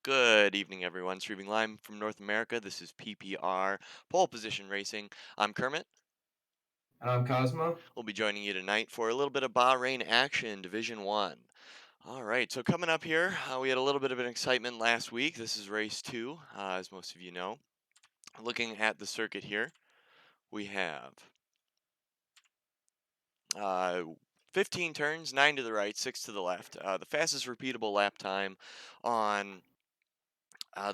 Good evening, everyone. Streaming live from North America. This is PPR Pole Position Racing. I'm Kermit. And I'm Cosmo. We'll be joining you tonight for a little bit of Bahrain action, Division One. All right, so coming up here, we had a little bit of an excitement last week. This is race two, as most of you know. Looking at the circuit here, we have uh, 15 turns, 9 to the right, 6 to the left. The fastest repeatable lap time on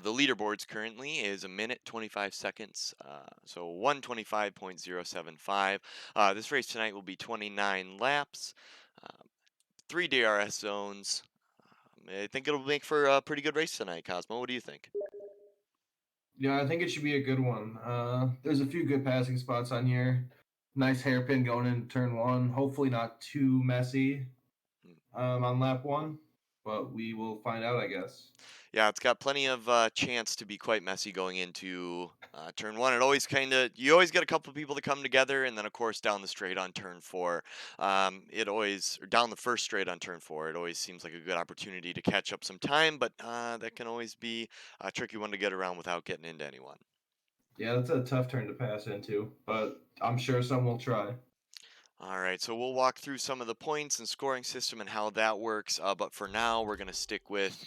the leaderboards currently is a minute 25 seconds, so 125.075. This race tonight will be 29 laps, uh, three DRS zones. I think it'll make for a pretty good race tonight, Cosmo. What do you think? Yeah, I think it should be a good one. There's a few good passing spots on here. Nice hairpin going in turn one. Hopefully not too messy Hmm. on lap one, but we will find out, I guess. Yeah, it's got plenty of chance to be quite messy going into turn one. You always get a couple of people to come together, and then of course down the straight on turn four, or down the first straight on turn four, it always seems like a good opportunity to catch up some time, but that can always be a tricky one to get around without getting into anyone. Yeah, that's a tough turn to pass into, but I'm sure some will try. All right, so we'll walk through some of the points and scoring system and how that works. But for now, we're going to stick with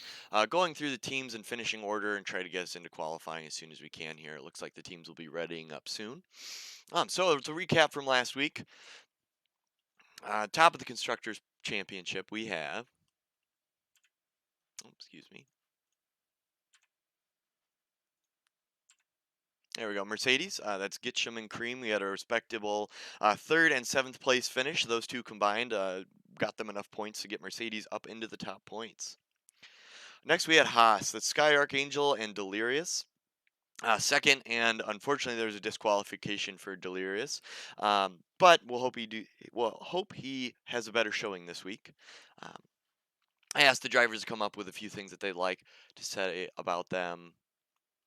going through the teams in finishing order and try to get us into qualifying as soon as we can here. It looks like the teams will be readying up soon. So to recap from last week, top of the Constructors' Championship, we have, oh, excuse me, there we go, Mercedes. That's Gitcham and Cream. We had a respectable third and seventh place finish. Those two combined got them enough points to get Mercedes up into the top points. Next, we had Haas. That's Sky Archangel and Delirious. Second, and unfortunately, there's a disqualification for Delirious. But we'll hope he do. Well, hope he has a better showing this week. Um, I asked the drivers to come up with a few things that they'd like to say about them.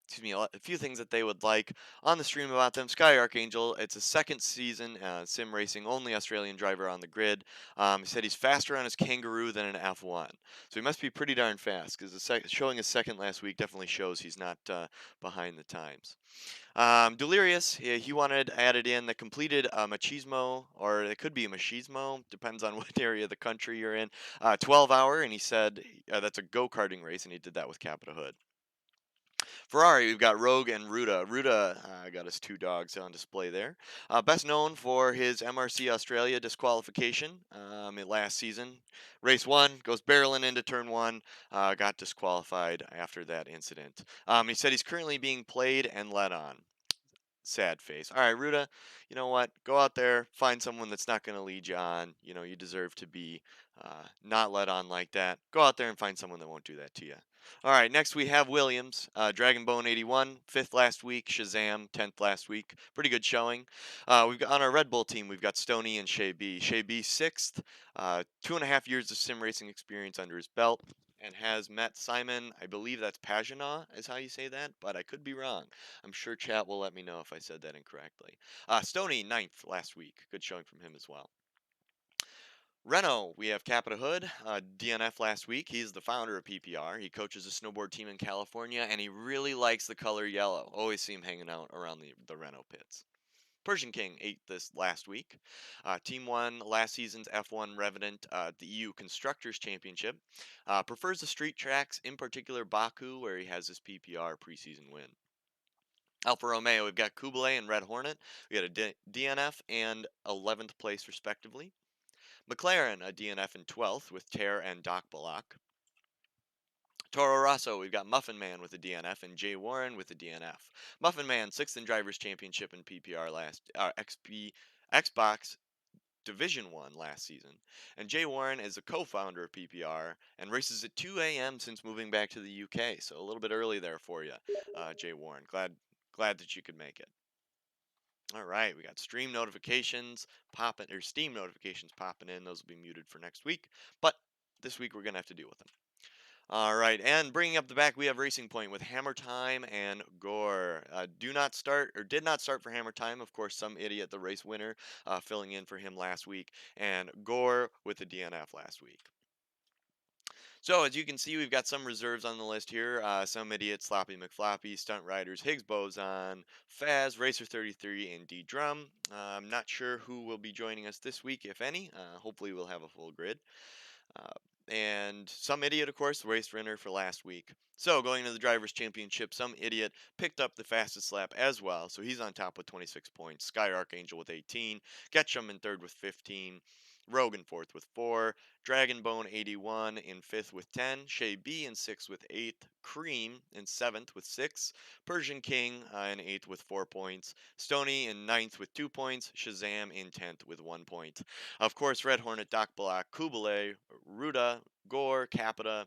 Excuse me, a few things that they would like on the stream about them. Sky Archangel, it's a second season sim racing, only Australian driver on the grid. He said he's faster on his Kangaroo than an F1. So he must be pretty darn fast because showing his second last week definitely shows he's not behind the times. Delirious, he wanted added in the completed machismo, or it could be a machismo, depends on what area of the country you're in, 12 hour, and he said that's a go karting race, and he did that with Capita Hood. Ferrari, we've got Rogue and Ruda. Ruda got his two dogs on display there. Best known for his MRC Australia disqualification last season. Race one, goes barreling into turn one, got disqualified after that incident. He said he's currently being played and led on. Sad face. All right, Ruda, you know what? Go out there, find someone that's not going to lead you on. You know, you deserve to be not led on like that. Go out there and find someone that won't do that to you. All right, next we have Williams, Dragon Bone 81, fifth last week, Shazam, 10th last week. Pretty good showing. We've got on our Red Bull team, we've got Stoney and Shay B. Shay B, sixth, 2.5 years of sim racing experience under his belt. And has met Simon, I believe that's Pagina, is how you say that, but I could be wrong. I'm sure chat will let me know if I said that incorrectly. Stoney, ninth last week. Good showing from him as well. Renault, we have Capita Hood, DNF last week. He's the founder of PPR. He coaches a snowboard team in California, and he really likes the color yellow. Always see him hanging out around the Renault pits. Persian King ate this last week. Team won last season's F1 Revenant, the EU Constructors Championship. Prefers the street tracks, in particular Baku, where he has his PPR preseason win. Alfa Romeo, we've got Kublai and Red Hornet. We got a DNF and 11th place, respectively. McLaren, a DNF in 12th with Ter and Doc Balak. Toro Rosso, we've got Muffin Man with a DNF and Jay Warren with a DNF. Muffin Man, 6th in Drivers' Championship in PPR Xbox Division 1 last season. And Jay Warren is a co-founder of PPR and races at 2 a.m. since moving back to the UK. So a little bit early there for you, Jay Warren. Glad that you could make it. All right, we got stream notifications popping, or Steam notifications popping in. Those will be muted for next week, but this week we're gonna have to deal with them. All right, and bringing up the back, we have Racing Point with Hammer Time and Gore. Do not start, or did not start for Hammer Time. Of course, some idiot, the race winner, filling in for him last week, and Gore with the DNF last week. So as you can see, we've got some reserves on the list here. Some idiot, Sloppy McFloppy, Stunt Riders, Higgs Boson, Faz, Racer 33, and D Drum. I'm not sure who will be joining us this week, if any. Hopefully, we'll have a full grid. Uh, and some idiot, of course, the race winner for last week. So going to the drivers' championship, some idiot picked up the fastest lap as well. So he's on top with 26 points. Sky Archangel with 18. Ketchum in third with 15. Rogan fourth with 4. Dragonbone 81 in fifth with 10. Shay B in sixth with 8. Cream in seventh with 6. Persian King in eighth with 4 points. Stony in ninth with 2 points. Shazam in 10th with 1 point. Of course, Red Hornet, Doc Block, Kubele, Ruda, Gore, Capita,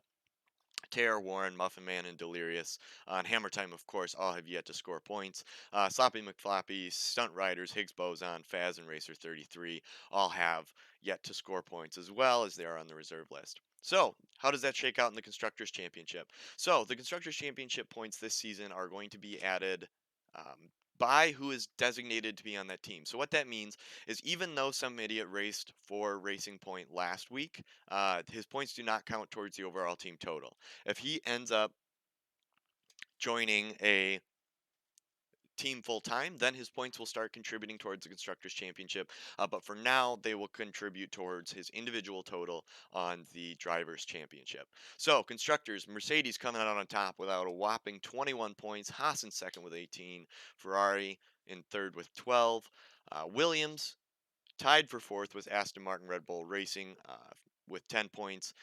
Tear, Warren, Muffin Man, and Delirious. On Hammer Time, of course, all have yet to score points. Sloppy McFloppy, Stunt Riders, Higgs Boson, Faz, and Racer 33 all have yet to score points as well as they are on the reserve list. So, how does that shake out in the Constructors' Championship? So, the Constructors' Championship points this season are going to be added by who is designated to be on that team. So, what that means is even though some idiot raced for Racing Point last week, his points do not count towards the overall team total. If he ends up joining a team full time, then his points will start contributing towards the Constructors' Championship. But for now, they will contribute towards his individual total on the Drivers' Championship. So, Constructors, Mercedes coming out on top without a whopping 21 points, Haas in second with 18, Ferrari in third with 12, Williams tied for fourth was Aston Martin Red Bull Racing with 10 points.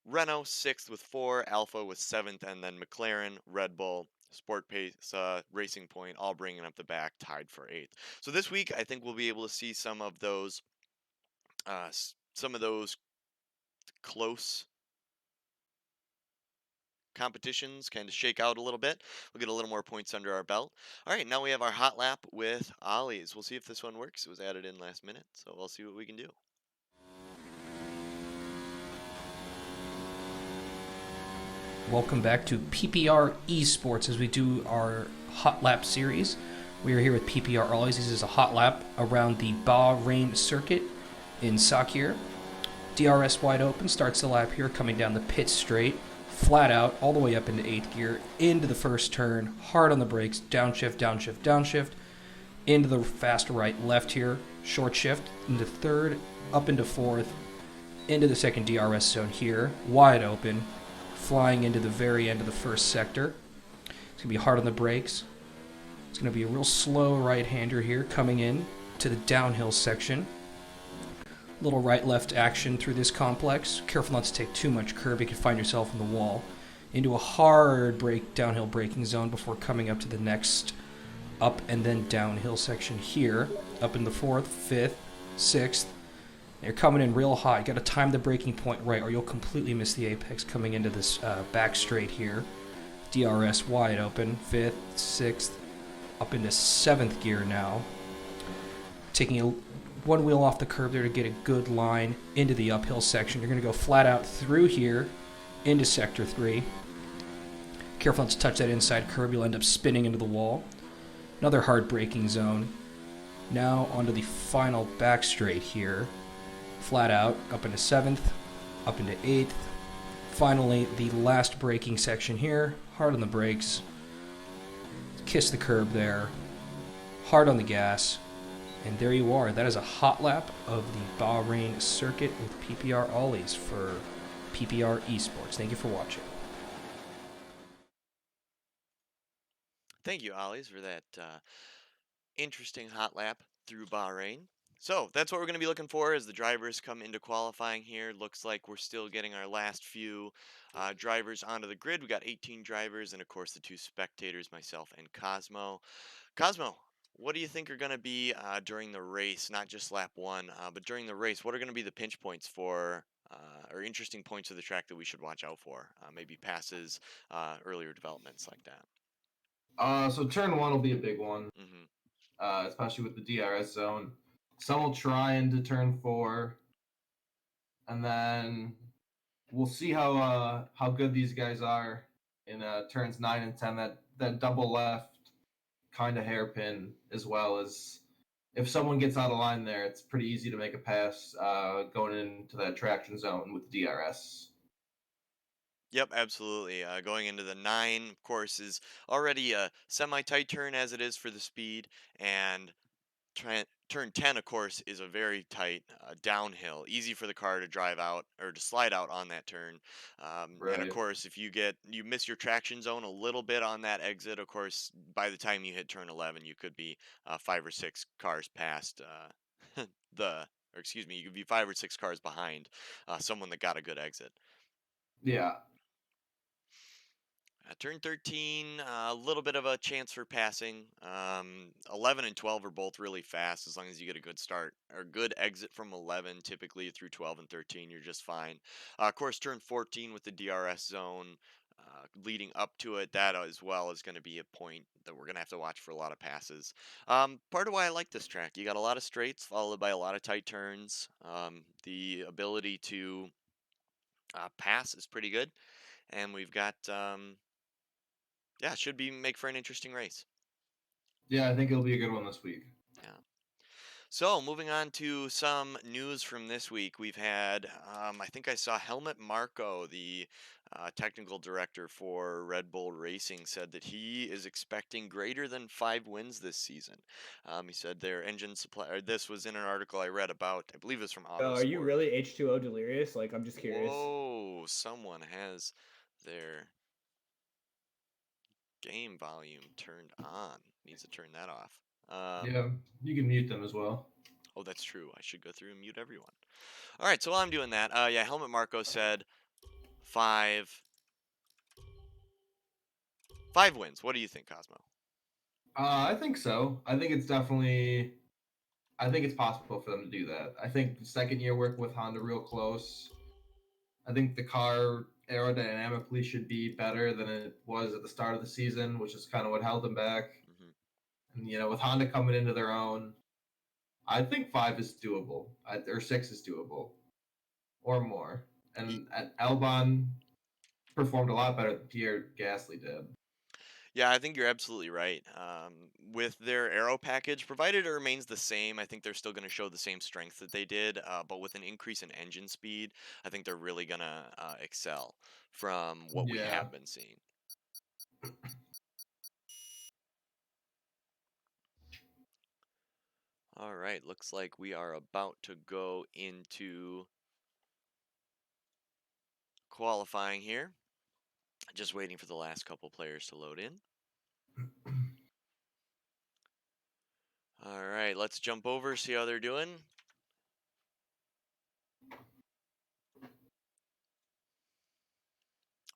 Renault sixth with 4, Alpha with seventh, and then McLaren, Red Bull, Sport Pace, Racing Point, all bringing up the back, tied for eighth. So this week, I think we'll be able to see some of those close competitions kind of shake out a little bit. We'll get a little more points under our belt. All right, now we have our hot lap with Ollie's. We'll see if this one works. It was added in last minute, so we'll see what we can do. Welcome back to PPR Esports as we do our hot lap series. We are here with PPR Always. This is a hot lap around the Bahrain circuit in Sakir. DRS wide open, starts the lap here, coming down the pit straight, flat out, all the way up into 8th gear, into the first turn, hard on the brakes, downshift, downshift, downshift, into the fast right, left here, short shift, into 3rd, up into 4th, into the second DRS zone here, wide open, flying into the very end of the first sector. It's going to be hard on the brakes. It's going to be a real slow right-hander here coming in to the downhill section. Little right-left action through this complex. Careful not to take too much curb. You can find yourself in the wall. Into a hard downhill braking zone before coming up to the next up and then downhill section here. Up in the 4th, 5th, 6th. You're coming in real hot. You got to time the braking point right or you'll completely miss the apex coming into this back straight here. DRS wide open. 5th, 6th, up into 7th gear now. Taking one wheel off the curb there to get a good line into the uphill section. You're going to go flat out through here into sector 3. Careful not to touch that inside curb. You'll end up spinning into the wall. Another hard braking zone. Now onto the final back straight here. Flat out, up into 7th, up into 8th. Finally, the last braking section here. Hard on the brakes. Kiss the curb there. Hard on the gas. And there you are. That is a hot lap of the Bahrain circuit with PPR Ollies for PPR Esports. Thank you for watching. Thank you, Ollie's, for that interesting hot lap through Bahrain. So that's what we're going to be looking for as the drivers come into qualifying here. Looks like we're still getting our last few drivers onto the grid. We got 18 drivers and, of course, the 2 spectators, myself and Cosmo. Cosmo, what do you think are going to be during the race, not just lap 1, but during the race? What are going to be the pinch points for or interesting points of the track that we should watch out for? Maybe passes, earlier developments like that. So turn one will be a big one, Hmm. especially with the DRS zone. Some will try into turn 4, and then we'll see how good these guys are in turns 9 and 10. That double left kind of hairpin, as well as if someone gets out of line there, it's pretty easy to make a pass going into that traction zone with DRS. Yep, absolutely. Going into the 9, of course, is already a semi-tight turn as it is for the speed, and turn 10, of course, is a very tight downhill, easy for the car to drive out or to slide out on that turn. And of Right. course, if you miss your traction zone a little bit on that exit, of course, by the time you hit turn 11, you could be 5 or 6 cars past or excuse me, you could be 5 or 6 cars behind someone that got a good exit. Yeah. Turn 13, a little bit of a chance for passing. 11 and 12 are both really fast as long as you get a good start or good exit from 11, typically through 12 and 13, you're just fine. Of course, turn 14 with the DRS zone leading up to it, that as well is going to be a point that we're going to have to watch for a lot of passes. Part of why I like this track, you got a lot of straights followed by a lot of tight turns. The ability to pass is pretty good. And we've got yeah, should be make for an interesting race. Yeah, I think it'll be a good one this week. Yeah. So moving on to some news from this week, we've had I think I saw Helmut Marko, the technical director for Red Bull Racing, said that he is expecting greater than 5 wins this season. He said their engine supply. Or this was in an article I read about. I believe it's from Are you Autosport. really H2O delirious? Like, I'm just curious. Whoa! Someone has their game volume turned on. Needs to turn that off. Yeah, you can mute them as well. Oh, that's true. I should go through and mute everyone. All right, so while I'm doing that, yeah, Helmut Marko said five, 5 wins. What do you think, Cosmo? I think so. I think it's definitely. I think it's possible for them to do that. I think the second year working with Honda real close. I think the car aerodynamically should be better than it was at the start of the season, which is kind of what held them back. Hmm. And with Honda coming into their own, I think 5 is doable, or 6 is doable, or more. And at Albon performed a lot better than Pierre Gasly did. Yeah, I think you're absolutely right. With their aero package, provided it remains the same, I think they're still going to show the same strength that they did, but with an increase in engine speed, I think they're really going to excel from what we Yeah. have been seeing. All right, looks like we are about to go into qualifying here. Just waiting for the last couple players to load in. All right, let's jump over, see how they're doing.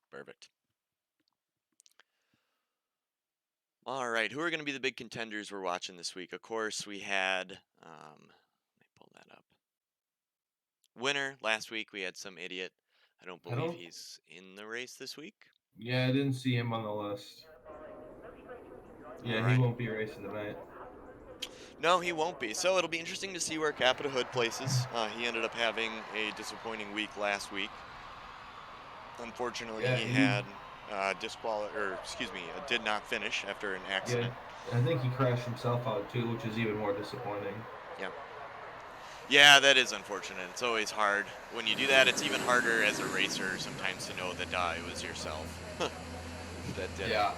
Perfect. All right, who are going to be the big contenders we're watching this week? Of course, we had, let me pull that up. Winner last week, we had some idiot. I don't I believe don't. he's in the race this week. Yeah, I didn't see him on the list. All Yeah, he right. won't be racing tonight. No, he won't be. So it'll be interesting to see where Capita Hood places. He ended up having a disappointing week last week. Unfortunately, Yeah, he had did not finish after an yeah. accident. I think he crashed himself out too, which is even more disappointing. Yeah. Yeah, that is unfortunate. It's always hard. When you do that, it's even harder as a racer sometimes to know that it was yourself that did it. Yeah.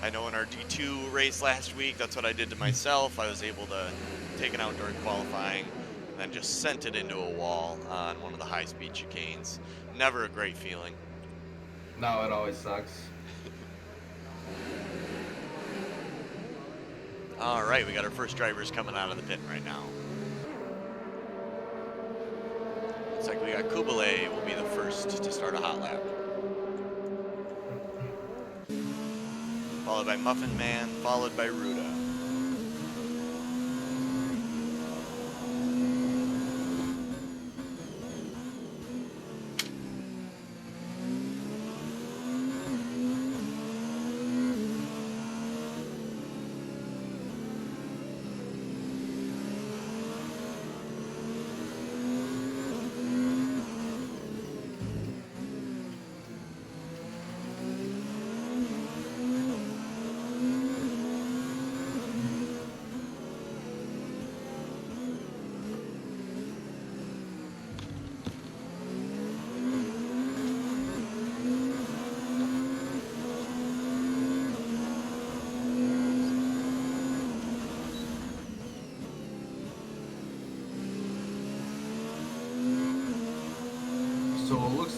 I know in our D2 race last week, that's what I did to myself. I was able to take it out during qualifying and then just sent it into a wall on one of the high-speed chicanes. Never a great feeling. No, it always sucks. All right, we got our first drivers coming out of the pit right now. Looks like we got Kubale will be the first to start a hot lap. Followed by Muffin Man, followed by Ruda.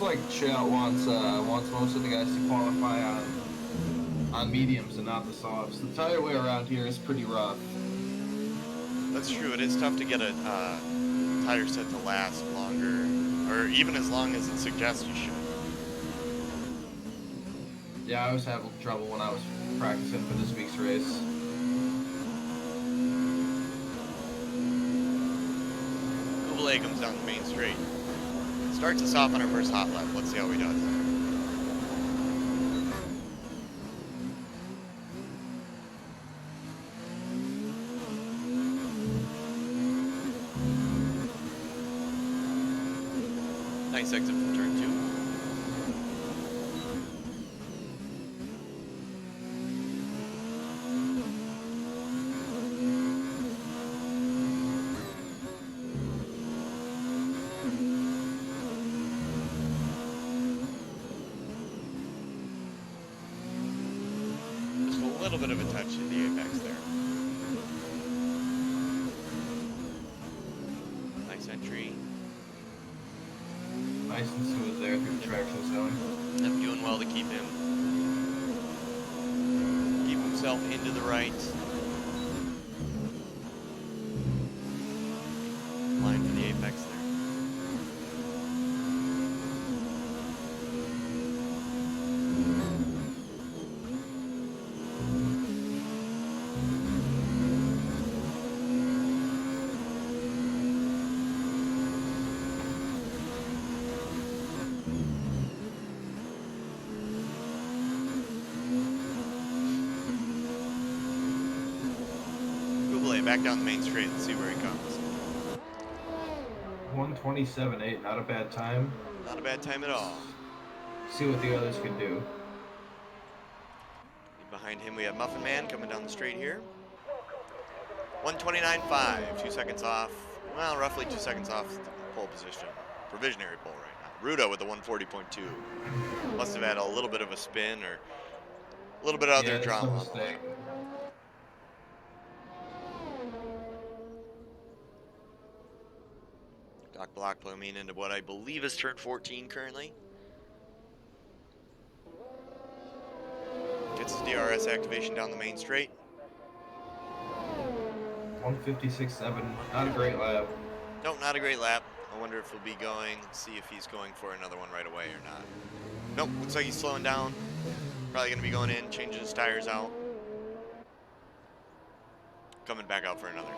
like Chout wants most of the guys to qualify on mediums and not the softs. The tire wear around here is pretty rough. That's true. It is tough to get a tire set to last longer, or even as long as it suggests you should. Yeah, I was having trouble when I was practicing for this week's race. Kublai comes down the main straight. Starts us off on our first hot lap. Let's see how he does. Nice exit from turn 2. Just a little bit of a touch in the apex there. Nice entry. Nice and smooth there through the traction zone. I'm doing well to keep himself into the right. Line for the apex there. Back down the main straight. Let's see where he comes. 127.8, not a bad time. Not a bad time at all. See what the others can do. Behind him we have Muffin Man coming down the straight here. 129.5, 2 seconds off. Well, roughly 2 seconds off the pole position. Provisionary pole right now. Ruda with the 140.2. Must have had a little bit of a spin or a little bit of other drama on the way. Doc Block pluming into what I believe is turn 14 currently. Gets his DRS activation down the main straight. 156.7, not a great lap. Nope, not a great lap. I wonder if he'll be going. Let's see if he's going for another one right away or not. Nope, looks like he's slowing down. Probably going to be going in, changing his tires out. Coming back out for another.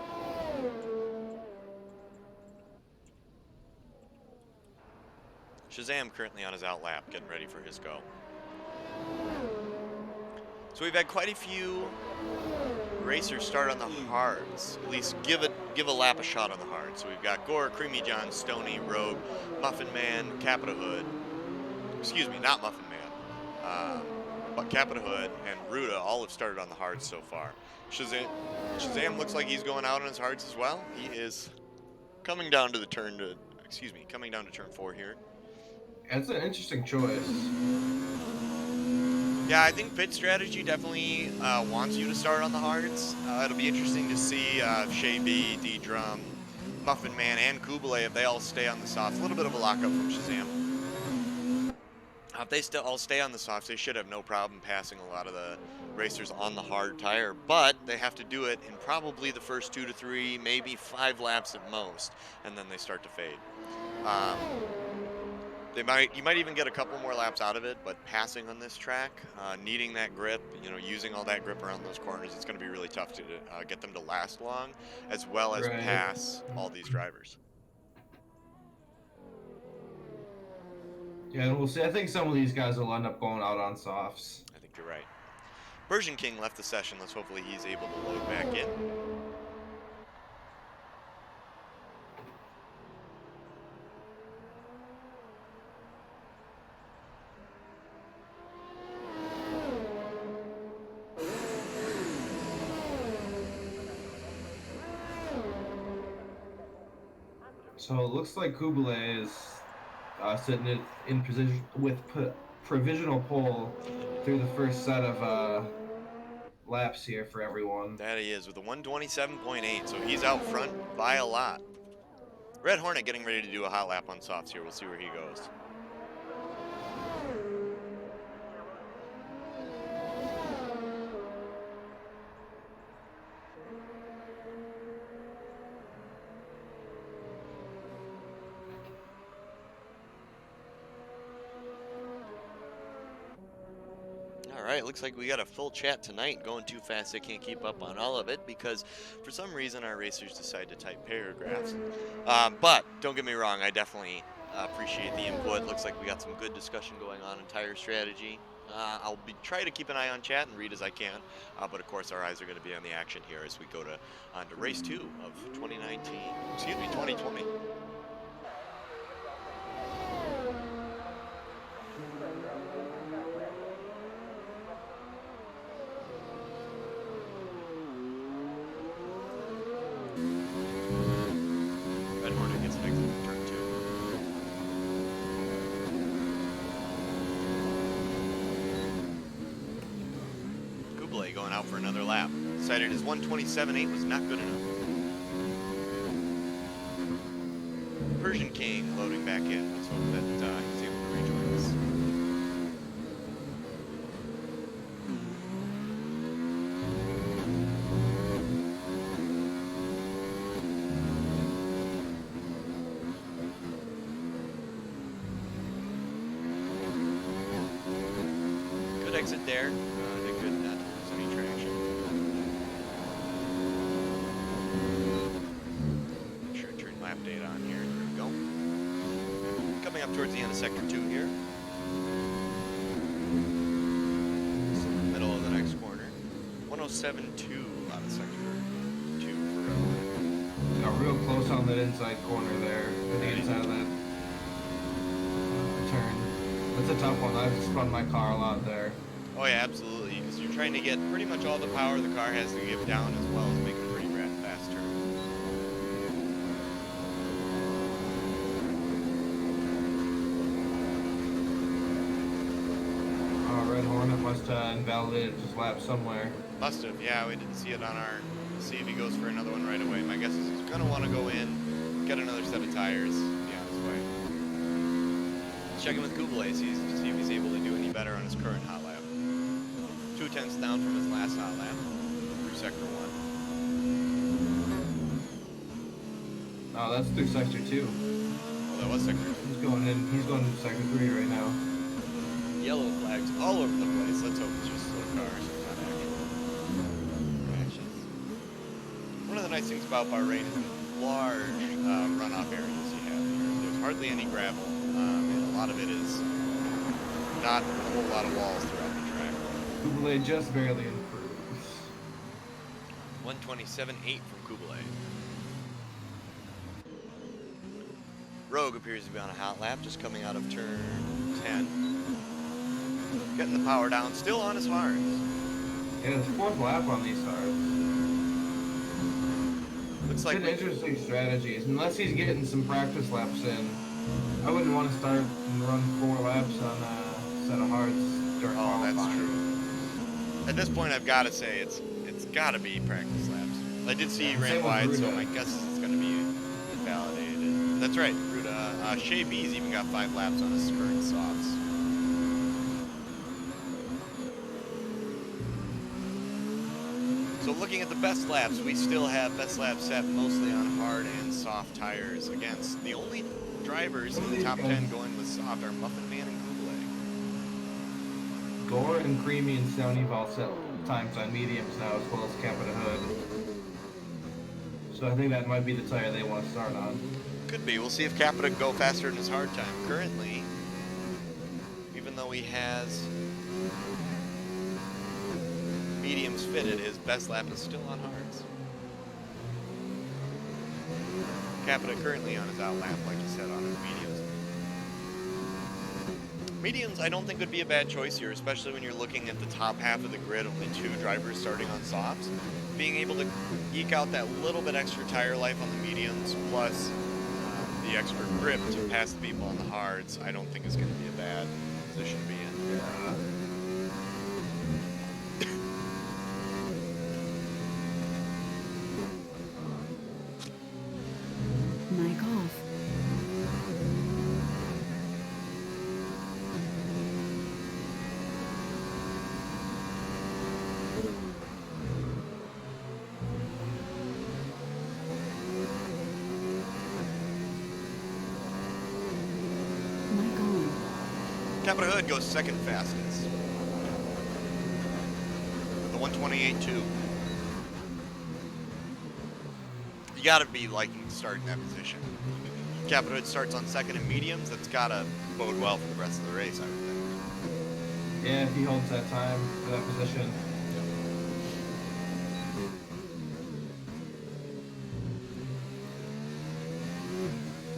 Shazam currently on his out lap, getting ready for his go. So we've had quite a few racers start on the hards, at least give a lap a shot on the hard. So we've got Gore, Creamy John, Stony, Rogue, Muffin Man, Capita Hood. Excuse me, not Muffin Man, but Capita Hood and Ruda all have started on the hards so far. Shazam looks like he's going out on his hards as well. He is coming down to turn 4 here. That's an interesting choice. Yeah, I think pit strategy definitely wants you to start on the hards. It'll be interesting to see if Shay B, D-Drum, Muffin Man, and Kublai, if they all stay on the softs. A little bit of a lockup from Shazam. If they still all stay on the softs, they should have no problem passing a lot of the racers on the hard tire, but they have to do it in probably the first 2 to 3, maybe 5 laps at most, and then they start to fade. You might even get a couple more laps out of it, but passing on this track, needing that grip, using all that grip around those corners, it's going to be really tough to get them to last long, as well as pass all these drivers. Yeah, and we'll see. I think some of these guys will end up going out on softs. I think you're right. Persian King left the session. Let's hopefully he's able to load back in. So it looks like Kublai is sitting in position with provisional pole through the first set of laps here for everyone. That he is with a 127.8, so he's out front by a lot. Red Hornet getting ready to do a hot lap on softs here. We'll see where he goes. All right, looks like we got a full chat tonight. Going too fast, I can't keep up on all of it because for some reason our racers decide to type paragraphs. But don't get me wrong, I definitely appreciate the input. Looks like we got some good discussion going on in tire strategy. I'll try to keep an eye on chat and read as I can, but of course our eyes are going to be on the action here as we go on to race 2 of 2019. Excuse me, 2020. Red Hornet gets an exit in turn 2. Kublai going out for another lap. Decided his 1:27.8 was not good enough. Persian King loading back in. Let's hope that he's able to rejoin us. Good exit there. Did good not to lose any traction. Make sure I turn lap data on here. There we go. Coming up towards the end of sector 2 here. It's in the middle of the next corner. 107.2 out of sector 2 for Red Hornet. Got real close on that inside corner there, to the inside of that turn. That's a tough one. I've spun my car a lot there. Oh yeah, absolutely. Because you're trying to get pretty much all the power the car has to give down as well as make a pretty fast turn. Red Hornet must have invalidated his lap somewhere. Must have, yeah. We didn't see it on our. See if he goes for another one right away. My guess is he's gonna want to go in, get another set of tires. Yeah, this way. Let's check in with Kublai, see if he's able to do any better on his current hot lap. 2/10 down from his last hot lap through sector 1. Oh, that's through sector 2. Oh, that was sector 2. He's going to sector 3 right now. Yellow flags all over the place. Let's hope it's just slow cars, not actual crashes. One of the nice things about Bahrain is the large runoff areas you have here. There's hardly any gravel, and a lot of it is not a whole lot of walls throughout the track. Kublai just barely improves. 127.8 from Kublai. Rogue appears to be on a hot lap, just coming out of turn 10. Getting the power down, still on his hards. Yeah, his 4th lap on these hards. Looks like it's an interesting strategy. Unless he's getting some practice laps in, I wouldn't want to start and run 4 laps on a set of hards during qualifying. That's true. At this point, I've got to say it's got to be practice laps. I did see he ran wide, so my guess is it's going to be invalidated. That's right, Ruda. Shea B's even got 5 laps on his current softs. So looking at the best laps, we still have best laps set mostly on hard and soft tires against the only drivers in the top 10 going with soft are Muffin Man and Kublai. Gore and Creamy and Sony all set times on mediums now, as well as Capita Hood. So I think that might be the tire they want to start on. Could be. We'll see if Capita can go faster in his hard time. Currently, even though he has mediums fitted, his best lap is still on hards. Capita currently on his out lap, like you said, on his mediums. Mediums, I don't think would be a bad choice here, especially when you're looking at the top half of the grid, only 2 drivers starting on softs. Being able to eke out that little bit extra tire life on the mediums, plus the extra grip to pass the people on the hards, I don't think is going to be a bad position to be in. Mic off. Capita Hood goes second fastest. 128.2. You gotta be liking to start in that position. Capita Hood starts on second in mediums. That's gotta bode well for the rest of the race, I would think. Yeah, if he holds that time for that position.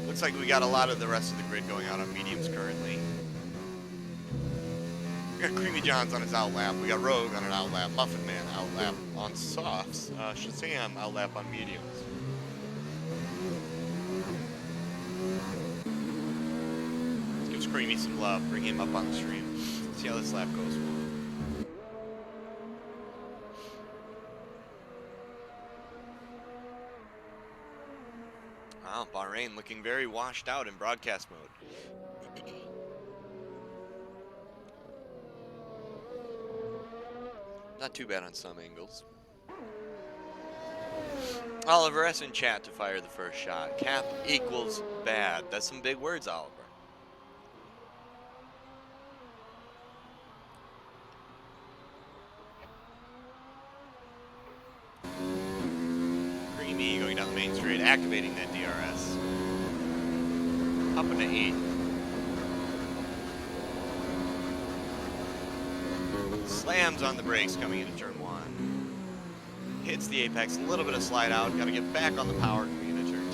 Looks like we got a lot of the rest of the grid going out on mediums currently. We got Creamy Johns on his outlap. We got Rogue on an outlap. Muffin Man outlap on softs. Shazam outlap on mediums. Let's give Creamy some love. Bring him up on the stream. See how this lap goes. Wow, Bahrain looking very washed out in broadcast mode. Not too bad on some angles. Oliver S in chat to fire the first shot. Cap equals bad. That's some big words, Oliver. Creamy going down the main straight, activating that DRS. Up into 8. Slams on the brakes coming into turn 1. Hits the apex, a little bit of slide out. Got to get back on the power coming into turn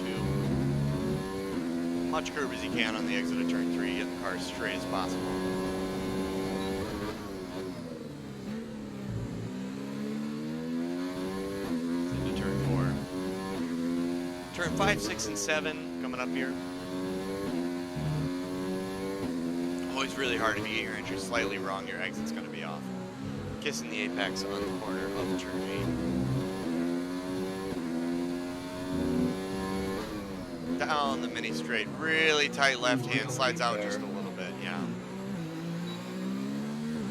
2. Much curb as he can on the exit of turn 3. Get the car as straight as possible. Into turn 4. Turn 5, 6, and 7 coming up here. Always really hard if you get your entry slightly wrong, your exit's going to be off. Kissing the apex on the corner of turn 8. Down the mini straight, really tight left hand, slides out just a little bit, yeah.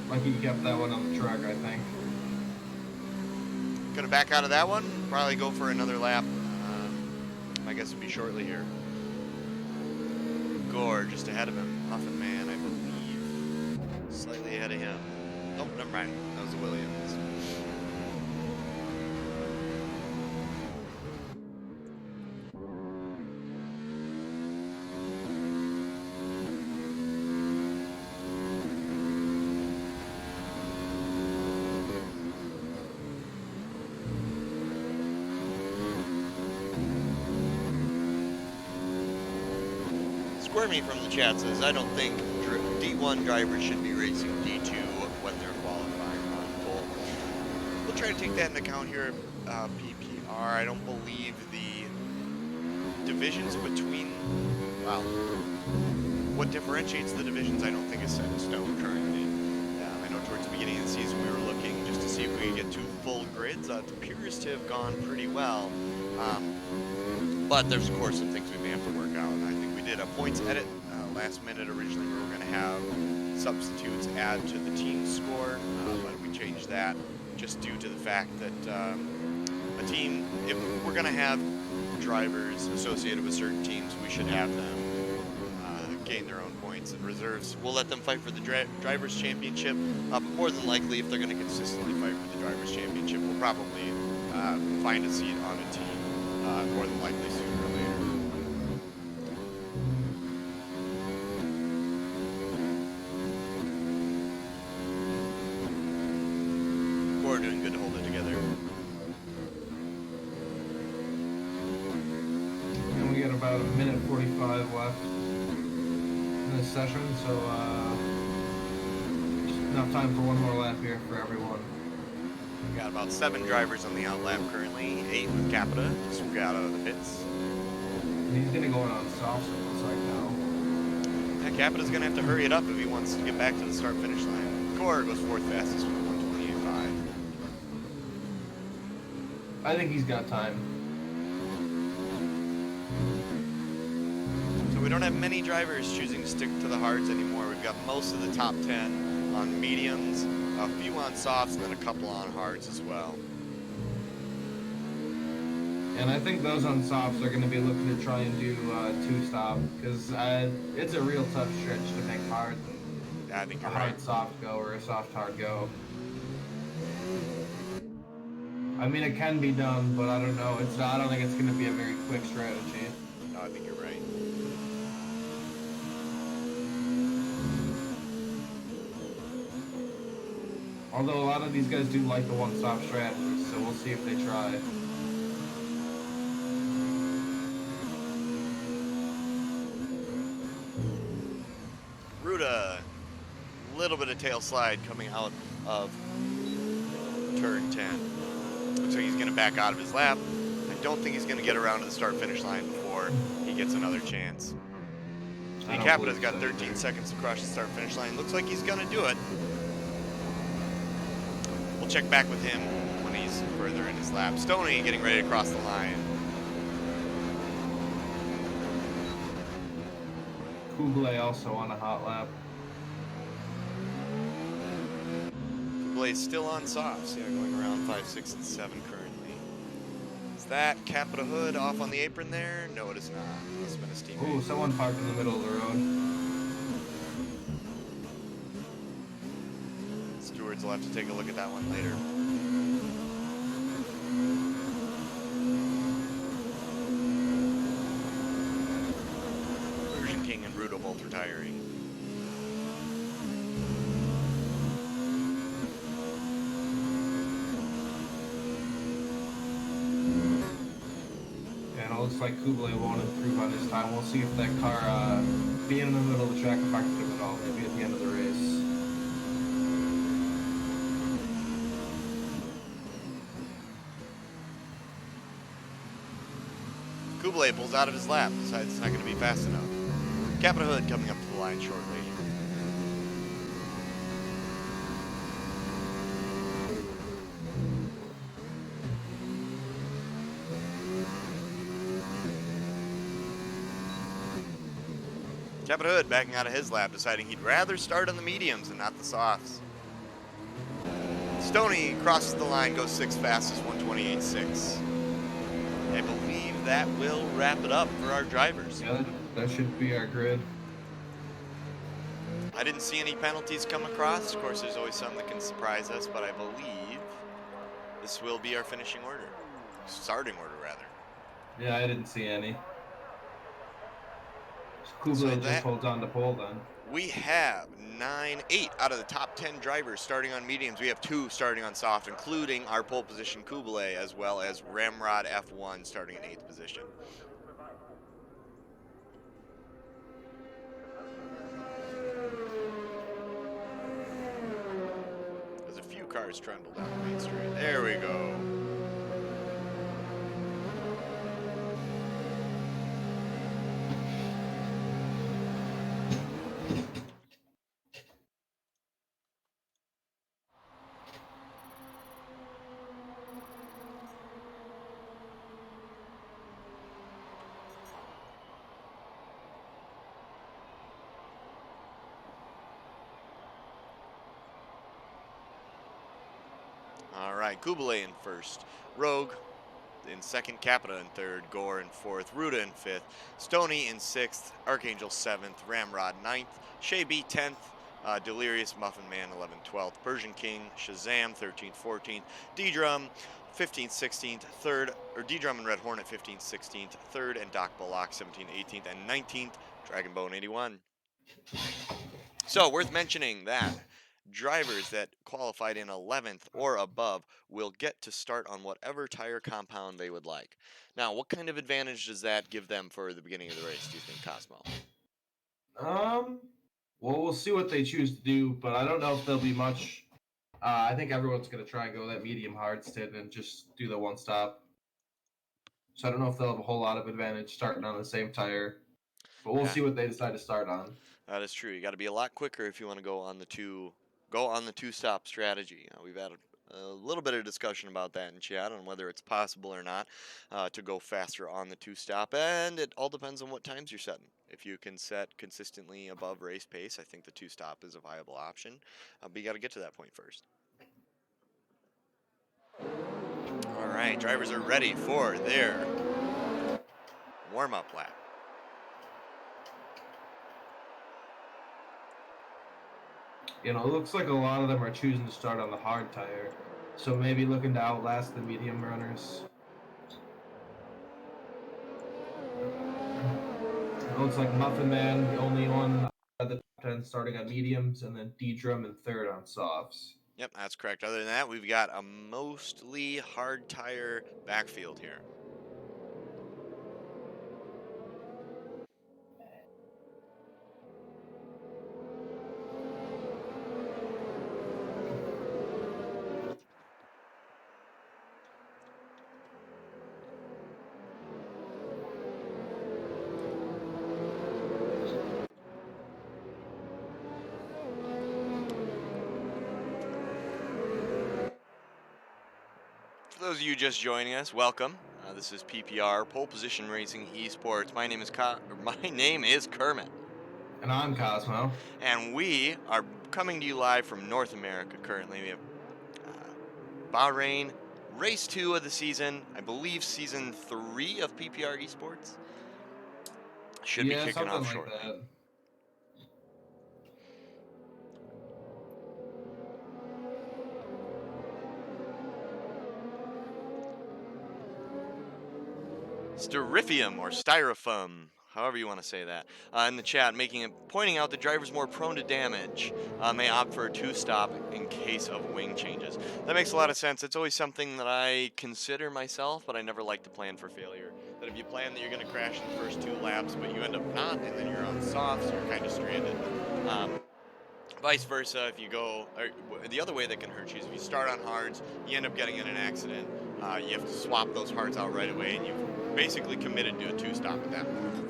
Like he kept that one on the truck, I think. Gonna back out of that one, probably go for another lap. I guess it'll be shortly here. Gore just ahead of him. Muffin Man, I believe, slightly ahead of him. Oh, never mind. That was the Williams. Squirmy from the chat says, I don't think D1 drivers should be racing D2 when they're qualifying on pole. We'll try to take that into account here at PPR. I don't believe the divisions between, well, what differentiates the divisions I don't think is set in stone currently. I know towards the beginning of the season we were looking just to see if we could get 2 full grids. It appears to have gone pretty well. But there's of course some things we may have to work out. I think we did a points edit last minute. Originally we were going to have substitutes add to the team score, but we changed that just due to the fact that a team, if we're going to have drivers associated with certain teams, we should have them gain their own points. And reserves, we'll let them fight for the drivers championship, but more than likely if they're going to consistently fight for the drivers championship, we'll probably find a seat on a team. More than likely sooner or later. We're doing good to hold it together. And we got about a minute 45 left in this session, so just enough time for one more lap here for everyone. We got about 7 drivers on the outlap currently, 8 with Capita, just got out of the pits. And he's gonna go in on softs, it looks like now. Yeah, Capita's gonna have to hurry it up if he wants to get back to the start-finish line. Core goes 4th fastest with 128.5. I think he's got time. So we don't have many drivers choosing to stick to the hards anymore. We've got most of the top 10 on mediums, a few on softs, and then a couple on hards as well. And I think those on softs are going to be looking to try and do 2-stop, because it's a real tough stretch to make hard. Yeah, I think A you're hard right. soft go or a soft hard go. I mean, it can be done, but I don't know. I don't think it's going to be a very quick strategy. No, I think you're right. Although a lot of these guys do like the one-stop strategy, so we'll see if they try. Ruda, little bit of tail slide coming out of turn 10. Looks like he's going to back out of his lap. I don't think he's going to get around to the start-finish line before he gets another chance. I don't Capita's believe got so 13 either. seconds to cross the start-finish line. Looks like he's going to do it. We'll check back with him when he's further in his lap. Stoney getting ready to cross the line. Kublai also on a hot lap. Kublay's still on softs. Yeah, going around 5, 6, and 7 currently. Is that Capita Hood off on the apron there? No, it is not. Must have been his teammate. Ooh, someone parked in the middle of the road. Stewards will have to take a look at that one later. Persian King and Rudo both retiring. And it looks like Kublai won't improve on his time. We'll see if that car being in the middle of the track affected him at all, maybe at the end of the race. Kublai pulls out of his lap, decides it's not going to be fast enough. Capita Hood coming up to the line shortly. Capita Hood backing out of his lap, deciding he'd rather start on the mediums and not the softs. Stoney crosses the line, goes 6th fastest, 128.6. I believe that will wrap it up for our drivers. Yeah, that should be our grid. I didn't see any penalties come across. Of course, there's always some that can surprise us, but I believe this will be our finishing order. Starting order, rather. Yeah, I didn't see any. Kublai just holds on to pole then. We have 8 out of the top 10 drivers starting on mediums. We have 2 starting on soft, including our pole position Kublai, as well as Ramrod F1 starting in 8th position. There's a few cars trundle down the main street. There we go. All right, Kublai in first, Rogue in second, Capita in third, Gore in fourth, Ruda in fifth, Stoney in sixth, Archangel 7th, Ramrod 9th, Shea B 10th, Delirious Muffin Man 11th, 12th, Persian King, Shazam 13th, 14th, D-Drum 15th, 16th, 3rd, or D-Drum and Red Hornet 15th, 16th, 3rd, and Doc Bullock 17th, 18th, and 19th, Dragon Bone 81. So, worth mentioning that drivers that qualified in 11th or above will get to start on whatever tire compound they would like. Now, what kind of advantage does that give them for the beginning of the race, do you think, Cosmo? Well, we'll see what they choose to do, but I don't know if there'll be much. I think everyone's going to try and go that medium hard stint and just do the one stop. So I don't know if they'll have a whole lot of advantage starting on the same tire, but we'll see what they decide to start on. That is true. You got to be a lot quicker if you want to go on the two stop strategy. We've had a little bit of discussion about that in chat on whether it's possible or not to go faster on the two stop, and it all depends on what times you're setting. If you can set consistently above race pace, I think the two stop is a viable option, but you got to get to that point first. All right, drivers are ready for their warm-up lap. You know, it looks like a lot of them are choosing to start on the hard tire. So maybe looking to outlast the medium runners. It looks like Muffin Man, the only one at the top 10 starting on mediums, and then D-Drum in third on softs. Yep, that's correct. Other than that, we've got a mostly hard tire backfield here. For those of you just joining us, welcome. This is PPR Pole Position Racing Esports. My name is Kermit, And I'm Cosmo. and we are coming to you live from North America. Currently, we have Bahrain, race 2 of the season. I believe season 3 of PPR Esports should be kicking something off like shortly. that. Styrofoam or styrofoam, however you want to say that, in the chat, pointing out that drivers more prone to damage may opt for a 2-stop in case of wing changes. That makes a lot of sense. It's always something that I consider myself, but I never like to plan for failure. That if you plan that you're going to crash in the first 2 laps, but you end up not, and then you're on softs, you're kind of stranded. Vice versa, if you go, or the other way that can hurt you is if you start on hards, you end up getting in an accident. You have to swap those hards out right away, and you've basically committed to a 2-stop at that point.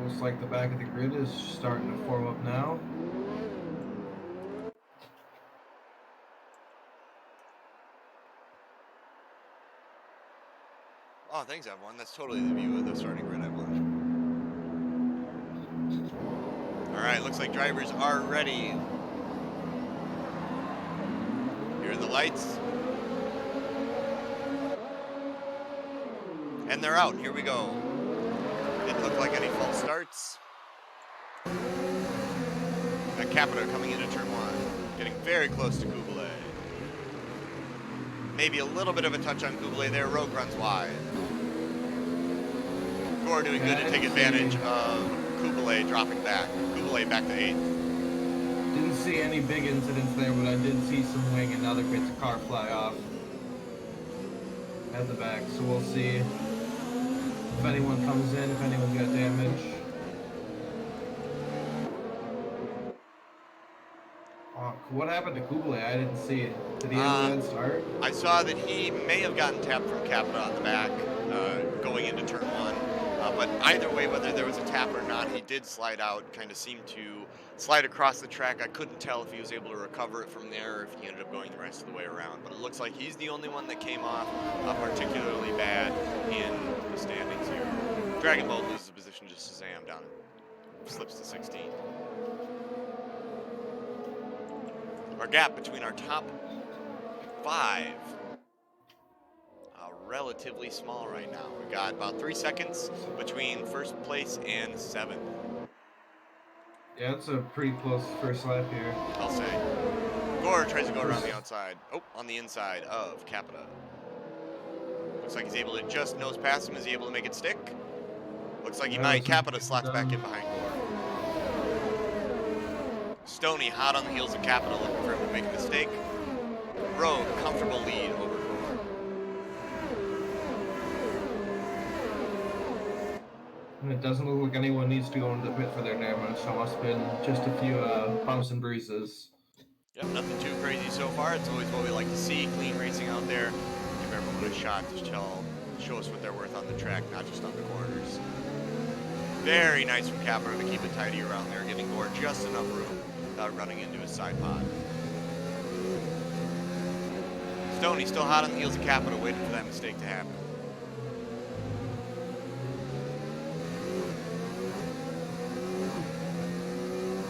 Looks like the back of the grid is starting to form up now. Oh, thanks, everyone. That's totally the view of the starting grid I want. All right, looks like drivers are ready. Here are the lights. And they're out. Here we go. Didn't look like any false starts. Capita coming into turn 1. Getting very close to Kublai. Maybe a little bit of a touch on Kublai there. Rogue runs wide. Gore doing good to take advantage of Kublai dropping back. Kublai back to 8th. Didn't see any big incidents there, but I did see some wing and other bits of car fly off at the back. So we'll see if anyone comes in, if anyone's got damage. What happened to Kublai? I didn't see it. Did he have a bad start? I saw that he may have gotten tapped from Capita on the back going into turn 1. But either way, whether there was a tap or not, he did slide out, kind of seemed to slide across the track. I couldn't tell if he was able to recover it from there or if he ended up going the rest of the way around. But it looks like he's the only one that came off particularly bad in the standings here. Dragon Ball loses position to Shazam down and slips to 16. Our gap between our top 5 relatively small right now. We've got about 3 seconds between first place and 7th. Yeah, it's a pretty close first lap here. I'll say. Gore tries to go around the outside. Oh, on the inside of Capita. Looks like he's able to just nose past him. Is he able to make it stick? Looks like he might. Capita slots back in behind Gore. Stoney hot on the heels of Capita, looking for him to make a mistake. Rogue, comfortable lead over Gore. And it doesn't look like anyone needs to go into the pit for their damage, so it must have been just a few bumps and bruises. Yep, nothing too crazy so far. It's always what we like to see. Clean racing out there. Give everyone a shot to show us what they're worth on the track, not just on the corners. Very nice from Capita to keep it tidy around there, giving Gore just enough room without running into his side pod. Stoney still hot on the heels of Capita, waiting for that mistake to happen.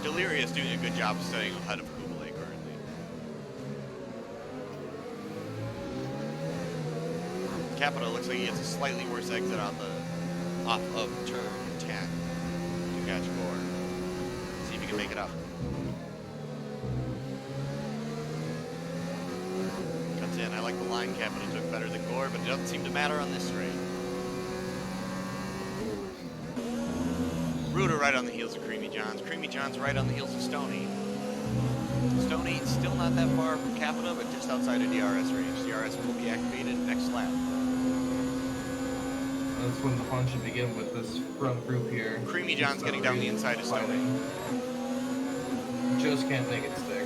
Delirious doing a good job of staying ahead of Kublai currently. Capita looks like he gets a slightly worse exit off of turn 10 to catch Gore. See if he can make it up. Cuts in. I like the line Capita took better than Gore, but it doesn't seem to matter on this straight. Ruda right on the heels of Creamy Johns. Creamy Johns right on the heels of Stoney. Stoney still not that far from Capita, but just outside of DRS range. DRS will be activated next lap. That's when the fun should begin with this front group here. Creamy John's getting down the inside of Stoney. Just can't make it stick.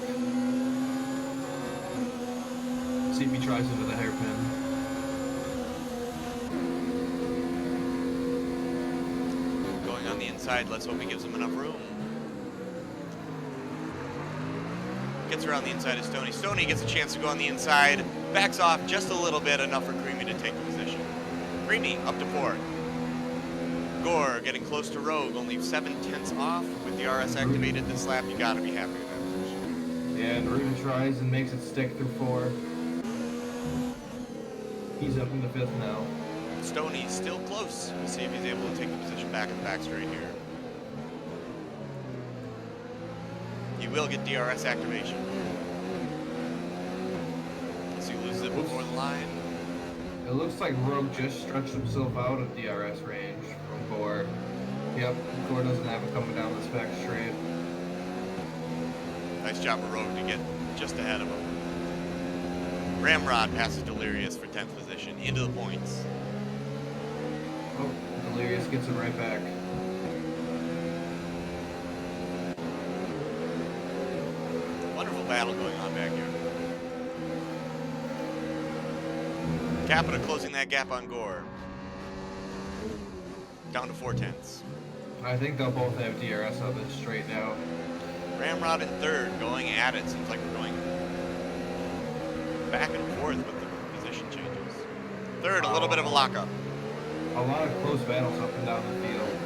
See if he tries into the hairpin. Going on the inside, let's hope he gives him enough room. Gets around the inside of Stoney. Stoney gets a chance to go on the inside. Backs off just a little bit, enough for Creamy to take the position. Creamy up to 4th. Gore getting close to Rogue, only 7/10 off. With the RS activated this lap, you gotta be happy with that position. Yeah, and Ruben tries and makes it stick through 4. He's up in the 5th now. Stoney's still close. We'll see if he's able to take the position back in the back straight here. He will get DRS activation. Unless he loses it before the line. It looks like Rogue just stretched himself out of DRS range from Gore. Yep, Gore doesn't have it coming down this back straight. Nice job of Rogue to get just ahead of him. Ramrod passes Delirious for 10th position into the points. Oh, Delirious gets it right back. Wonderful battle going on back here. Capita closing that gap on Gore. Down to 4/10. I think they'll both have DRS on this straight now. Ramrod in 3rd, going at it. Seems like we're going back and forth with the position changes. 3rd, a little bit of a lockup. A lot of close battles up and down the field.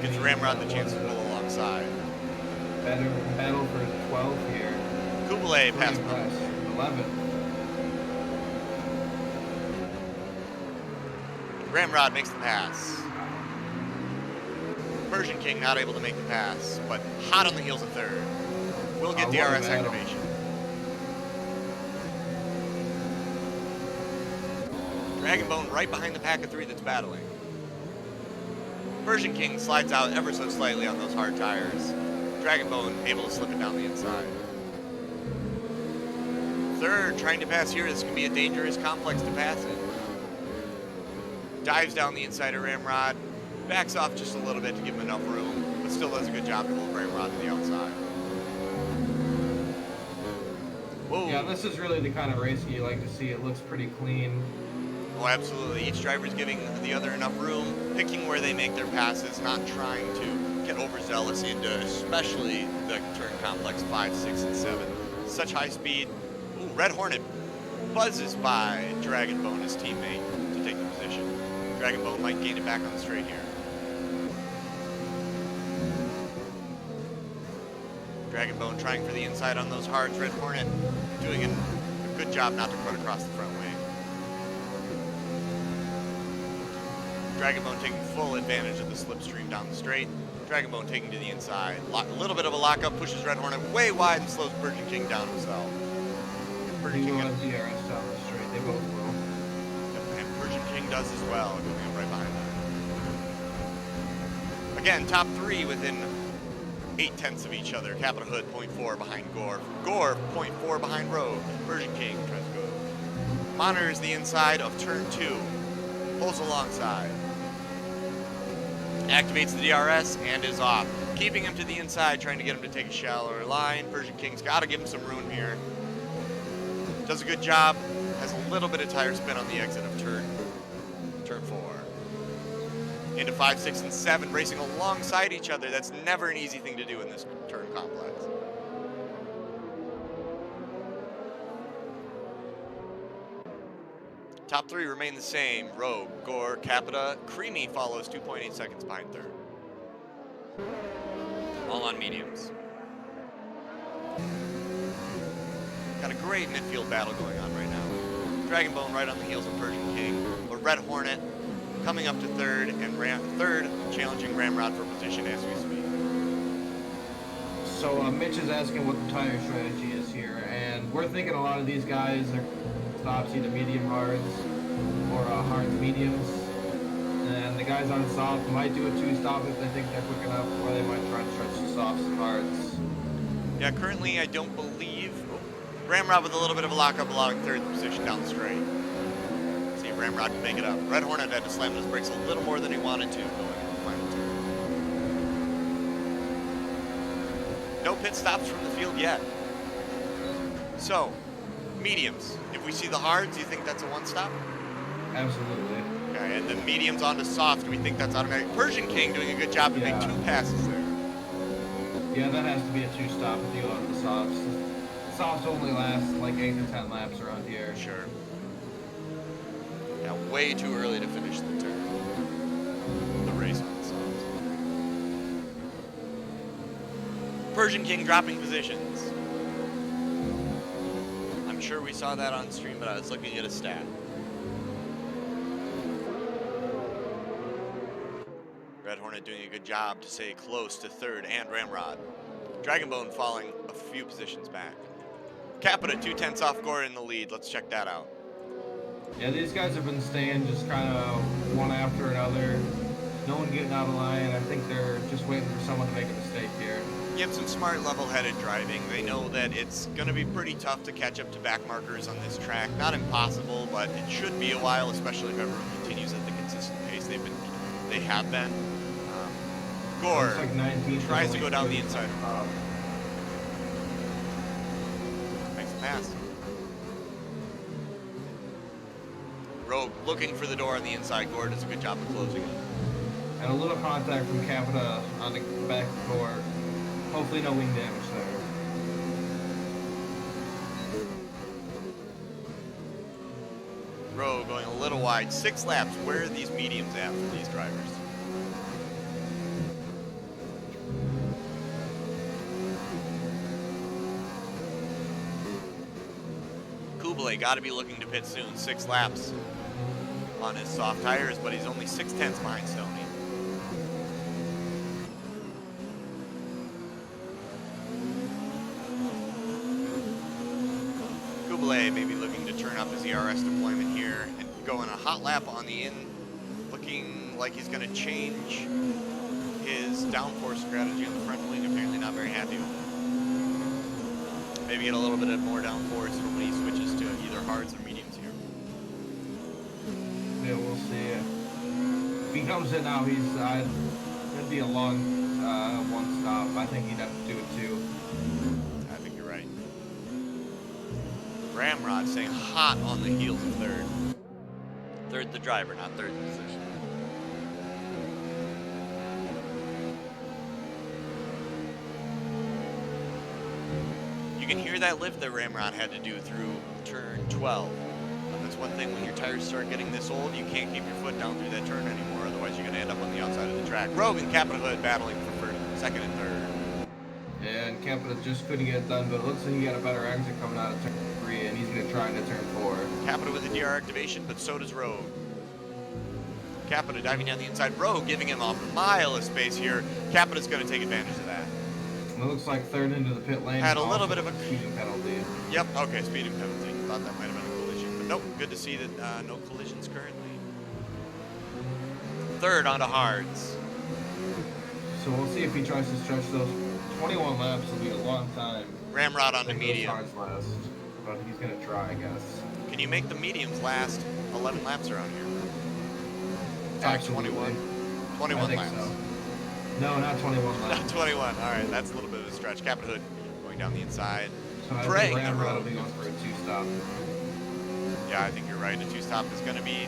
Gives Ramrod the chance to pull alongside. Battle for 12 here. Kublai Pretty past impressed. 11. Ramrod makes the pass. Persian King not able to make the pass, but hot on the heels of 3rd. Will get What a DRS battle. activation. Dragonbone right behind the pack of 3 that's battling. Persian King slides out ever so slightly on those hard tires. Dragonbone able to slip it down the inside. 3rd trying to pass here. This can be a dangerous complex to pass it. Dives down the inside of Ramrod. Backs off just a little bit to give him enough room, but still does a good job to hold Ramrod to the outside. Whoa. Yeah, this is really the kind of racing you like to see. It looks pretty clean. Oh, absolutely. Each driver's giving the other enough room, picking where they make their passes, not trying to get overzealous into especially the turn complex 5, 6, and 7. Such high speed. Ooh, Red Hornet buzzes by Dragonbone, his teammate, to take the position. Dragonbone might gain it back on the straight here. Dragonbone trying for the inside on those hards. Red Hornet doing a good job not to cut across the front wing. Dragonbone taking full advantage of the slipstream down the straight. Dragonbone taking to the inside. A little bit of a lockup, pushes Red Hornet way wide and slows Persian King down himself. Persian He King will have DRS down the straight. They both will. and Persian King does as well, going up right behind them. Again, top 3 within 0.8 of each other. Capita Hood 0.4 behind Gore. Gore 0.4 behind Rogue. Persian King tries to go. Monitors the inside of turn 2. Pulls alongside. Activates the DRS and is off. Keeping him to the inside, trying to get him to take a shallower line. Persian King's got to give him some room here. Does a good job. Has a little bit of tire spin on the exit of turn 4. Into 5, 6, and 7, racing alongside each other. That's never an easy thing to do in this turn complex. Top 3 remain the same. Rogue, Gore, Capita. Creamy follows 2.8 seconds behind 3rd. All on mediums. Got a great midfield battle going on right now. Dragon Bone right on the heels of Persian King. But Red Hornet coming up to third, and third challenging Ramrod for position as we speak. So Mitch is asking what the tire strategy is here, and we're thinking a lot of these guys are stops either medium hards or hards mediums, and the guys on soft might do a 2-stop if they think they're quick enough, or they might try to stretch the softs and hards. Yeah, currently I don't believe Ramrod with a little bit of a lockup, allowing third position down the straight. See if Ramrod can make it up. Red Hornet had to slam his brakes a little more than he wanted to going into the final turn. No pit stops from the field yet. So, mediums. If we see the hards, do you think that's a 1-stop? Absolutely. Okay, and then mediums onto soft, do we think that's automatic? Persian King doing a good job to make 2 passes there. Yeah, that has to be a 2-stop if you go on the softs. Softs only last like 8 to 10 laps around here. Sure. Yeah, way too early to finish the turn. The race on the softs. Persian King dropping positions. I'm sure we saw that on stream, but I was looking at a stat. Red Hornet doing a good job to stay close to third, and Ramrod. Dragonbone falling a few positions back. Capita 2/10 off Gore in the lead. Let's check that out. Yeah, these guys have been staying just kind of one after another. No one getting out of line. I think they're just waiting for someone to make a mistake here. You have some smart level-headed driving. They know that it's going to be pretty tough to catch up to back markers on this track. Not impossible, but it should be a while, especially if everyone continues at the consistent pace they have been. Gore Looks like 19 tries to go down the inside. Makes a pass. Rogue looking for the door on the inside. Gore does a good job of closing it. And a little contact from Capita on the back door. Hopefully no wing damage there. Rogue going a little wide. 6 laps. Where are these mediums at for these drivers? Kublai got to be looking to pit soon. 6 laps on his soft tires, but he's only 6/10 behind Stoney. Kublai maybe looking to turn up his ERS deployment here and go on a hot lap on the in, looking like he's going to change his downforce strategy on the front wing. Apparently not very happy with it. Maybe get a little bit of more downforce when he switches to either hards or mediums here. Yeah, we'll see. If he comes in now, it'd be a long 1-stop. I think he'd have to do it too. I think you're right. Ramrod staying hot on the heels of third. Third the driver, not third position. You can hear that lift that Ramrod had to do through turn 12. That's one thing when your tires start getting this old, you can't keep your foot down through that turn anymore, otherwise you're going to end up on the outside of the track. Rogue and Capita Hood battling for first, second and third. And Capita just couldn't get it done, but it looks like he got a better exit coming out of turn 3, and he's going to try into turn 4. Capita with a DR activation, but so does Rogue. Capita diving down the inside. Rogue giving him a mile of space here. Capita's going to take advantage of that. And it looks like third into the pit lane. Had a little bit of a speeding penalty. Yep, okay, speeding penalty. Thought that might have been a collision, but nope, good to see that no collisions currently. Third onto hards. So we'll see if he tries to stretch those 21 laps. Will be a long time. Ramrod onto Make those medium. hards last, but he's going to try, I guess. Can you make the mediums last 11 laps around here? Sorry, Absolutely. 21. I 21 think laps. so. No, not 21 laps. Not 21. All right, that's a little bit of a stretch. Capita Hood going down the inside. So I Praying think that Ramrod will Rogue. be going for a 2-stop. Yeah, I think you're right. A 2-stop is going to be.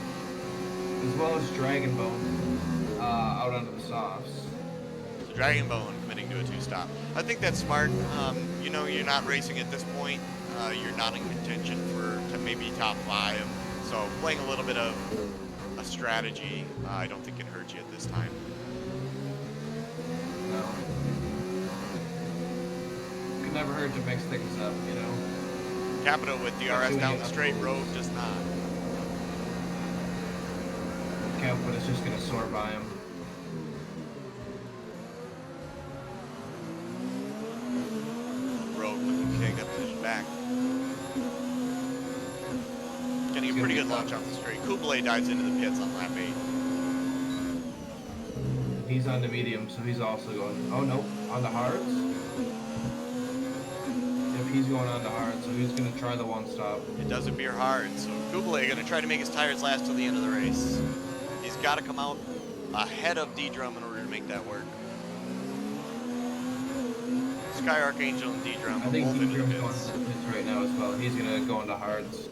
As well as Dragonbone out under the softs. So Dragonbone committing to a 2-stop. I think that's smart. You know, you're not racing at this point. You're not in contention for maybe top 5. So playing a little bit of a strategy, I don't think can hurt you at this time. No. Could never hurt to mix things up, you know? Capita with DRS down the straight, Rogue does not. Capita is just going to soar by him. Rogue looking to take that position back. Getting a pretty good launch off the straight. Kublai dives into the pits on lap 8. He's on the medium, so he's also going. Oh no, on the hards. Yep, he's going on the hard, so he's going to try the one stop. It does appear hard, so Kublai going to try to make his tires last till the end of the race. He's got to come out ahead of D-Drum in order to make that work. Sky Archangel and D-Drum I think both into the D-Drum's going pits. to the pits right now as well. He's going to go into hards.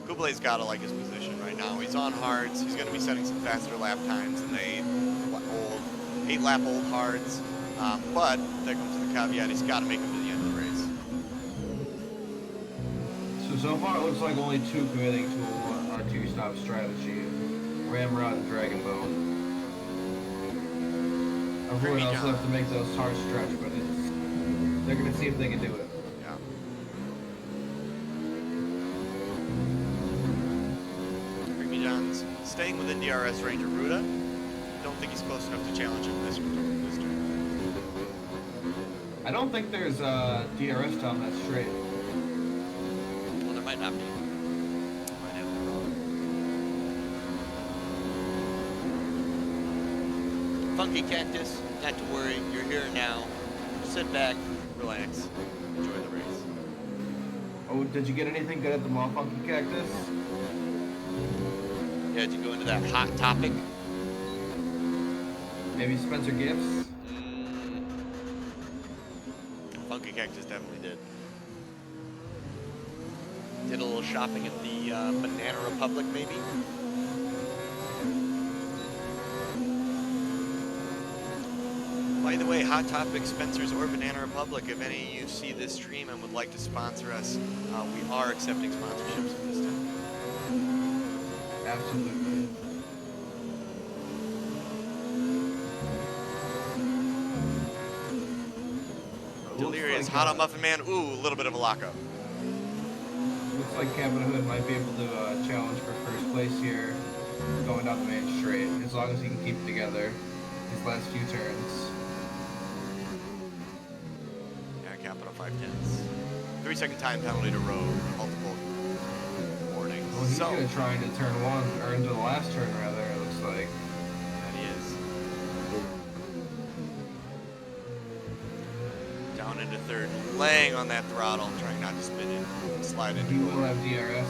Kublai's got to like his position right now. He's on hards. He's going to be setting some faster lap times in the 8-lap old hards. But that comes with the caveat, he's got to make them to the end of the race. So far it looks like only two committing to our two-stop strategy. Ramrod and Dragon Bow. Everyone else will have to make those hard stretch, but they're going to see if they can do it. Yeah. Creamy John's staying within DRS range of Ruda. Don't think he's close enough to challenge him this turn. I don't think there's DRS down that straight. Well, there might not be. Might have that wrong. Funky Cactus, not to worry. You're here now. Sit back, relax, enjoy the race. Oh, did you get anything good at the mall, Funky Cactus? Yeah, did you go into that hot topic? Maybe Spencer Gifts? Funky Cactus definitely did. Did a little shopping at the Banana Republic, maybe? By the way, Hot Topic, Spencer's, or Banana Republic, if any of you see this stream and would like to sponsor us, we are accepting sponsorships at this time. Absolutely. Delirious, Hot on Muffin Man, ooh, a little bit of a lockup. Looks like Captain Hood might be able to challenge for first place here, going down the main straight, as long as he can keep it together these last few turns. Yeah, Capital 5/10. 3-second time penalty to Rogue, multiple warnings. Well, he's So, going to try into turn one, or into the last turn rather, it looks like. that he is. Down into third, laying on that throttle, trying not to spin it, slide into He will goal. have DRS.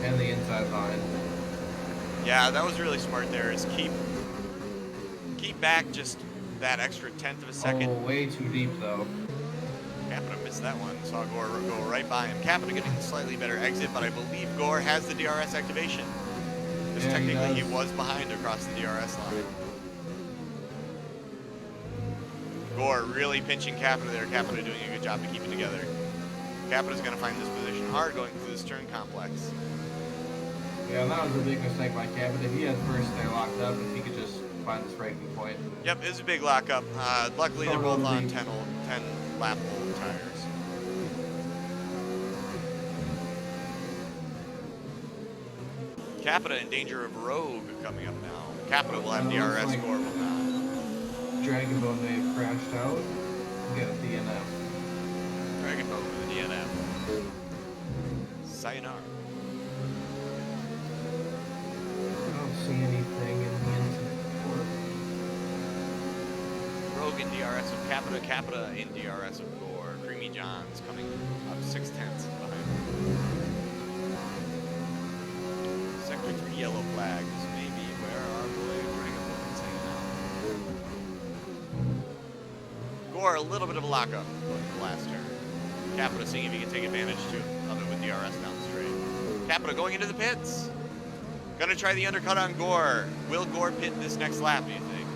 And the inside line. Yeah, that was really smart there, is keep back just that extra 1/10 of a second. Oh, way too deep though. Capita missed that one, saw Gore go right by him. Capita getting a slightly better exit, but I believe Gore has the DRS activation. Because Yeah, technically he does. was behind across the DRS line. Gore really pinching Capita there. Capita doing a good job to keep it together. Capita's going to find this position hard going through this turn complex. Yeah, that was a big mistake by Captain. If he had first there locked up, if he could just find this breaking point. Yep, it was a big lockup. Luckily, they're both on Totally. 10 lap old tires. Capita in danger of Rogue coming up now. Capita will have Looks DRS, like- Gore will not. Dragon Bone may have crashed out. Get a DNF. Dragon Boat with a DNF. Sayonara. I don't see anything in the inside court. Rogue in DRS of Capita, Capita in DRS of Gore. Creamy John's coming up 6/10 behind. Sector 3 yellow flags, maybe where our boy Dragon Boat is hanging out. Gore, a little bit of a lockup in the last turn. Capita seeing if he can take advantage of it with DRS down the straight. Capita going into the pits. Gonna try the undercut on Gore. Will Gore pit this next lap, do you think?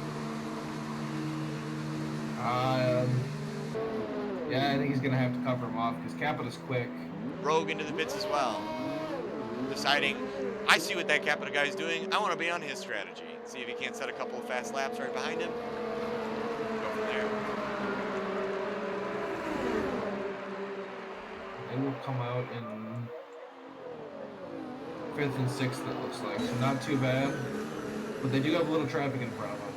Yeah, I think he's gonna have to cover him off because Capita's quick. Rogue into the pits as well. Deciding, I see what that Capita guy's doing. I want to be on his strategy. See if he can't set a couple of fast laps right behind him. Go from there. come out in 5th and 6th, it looks like. So not too bad. But they do have a little traffic in front of them.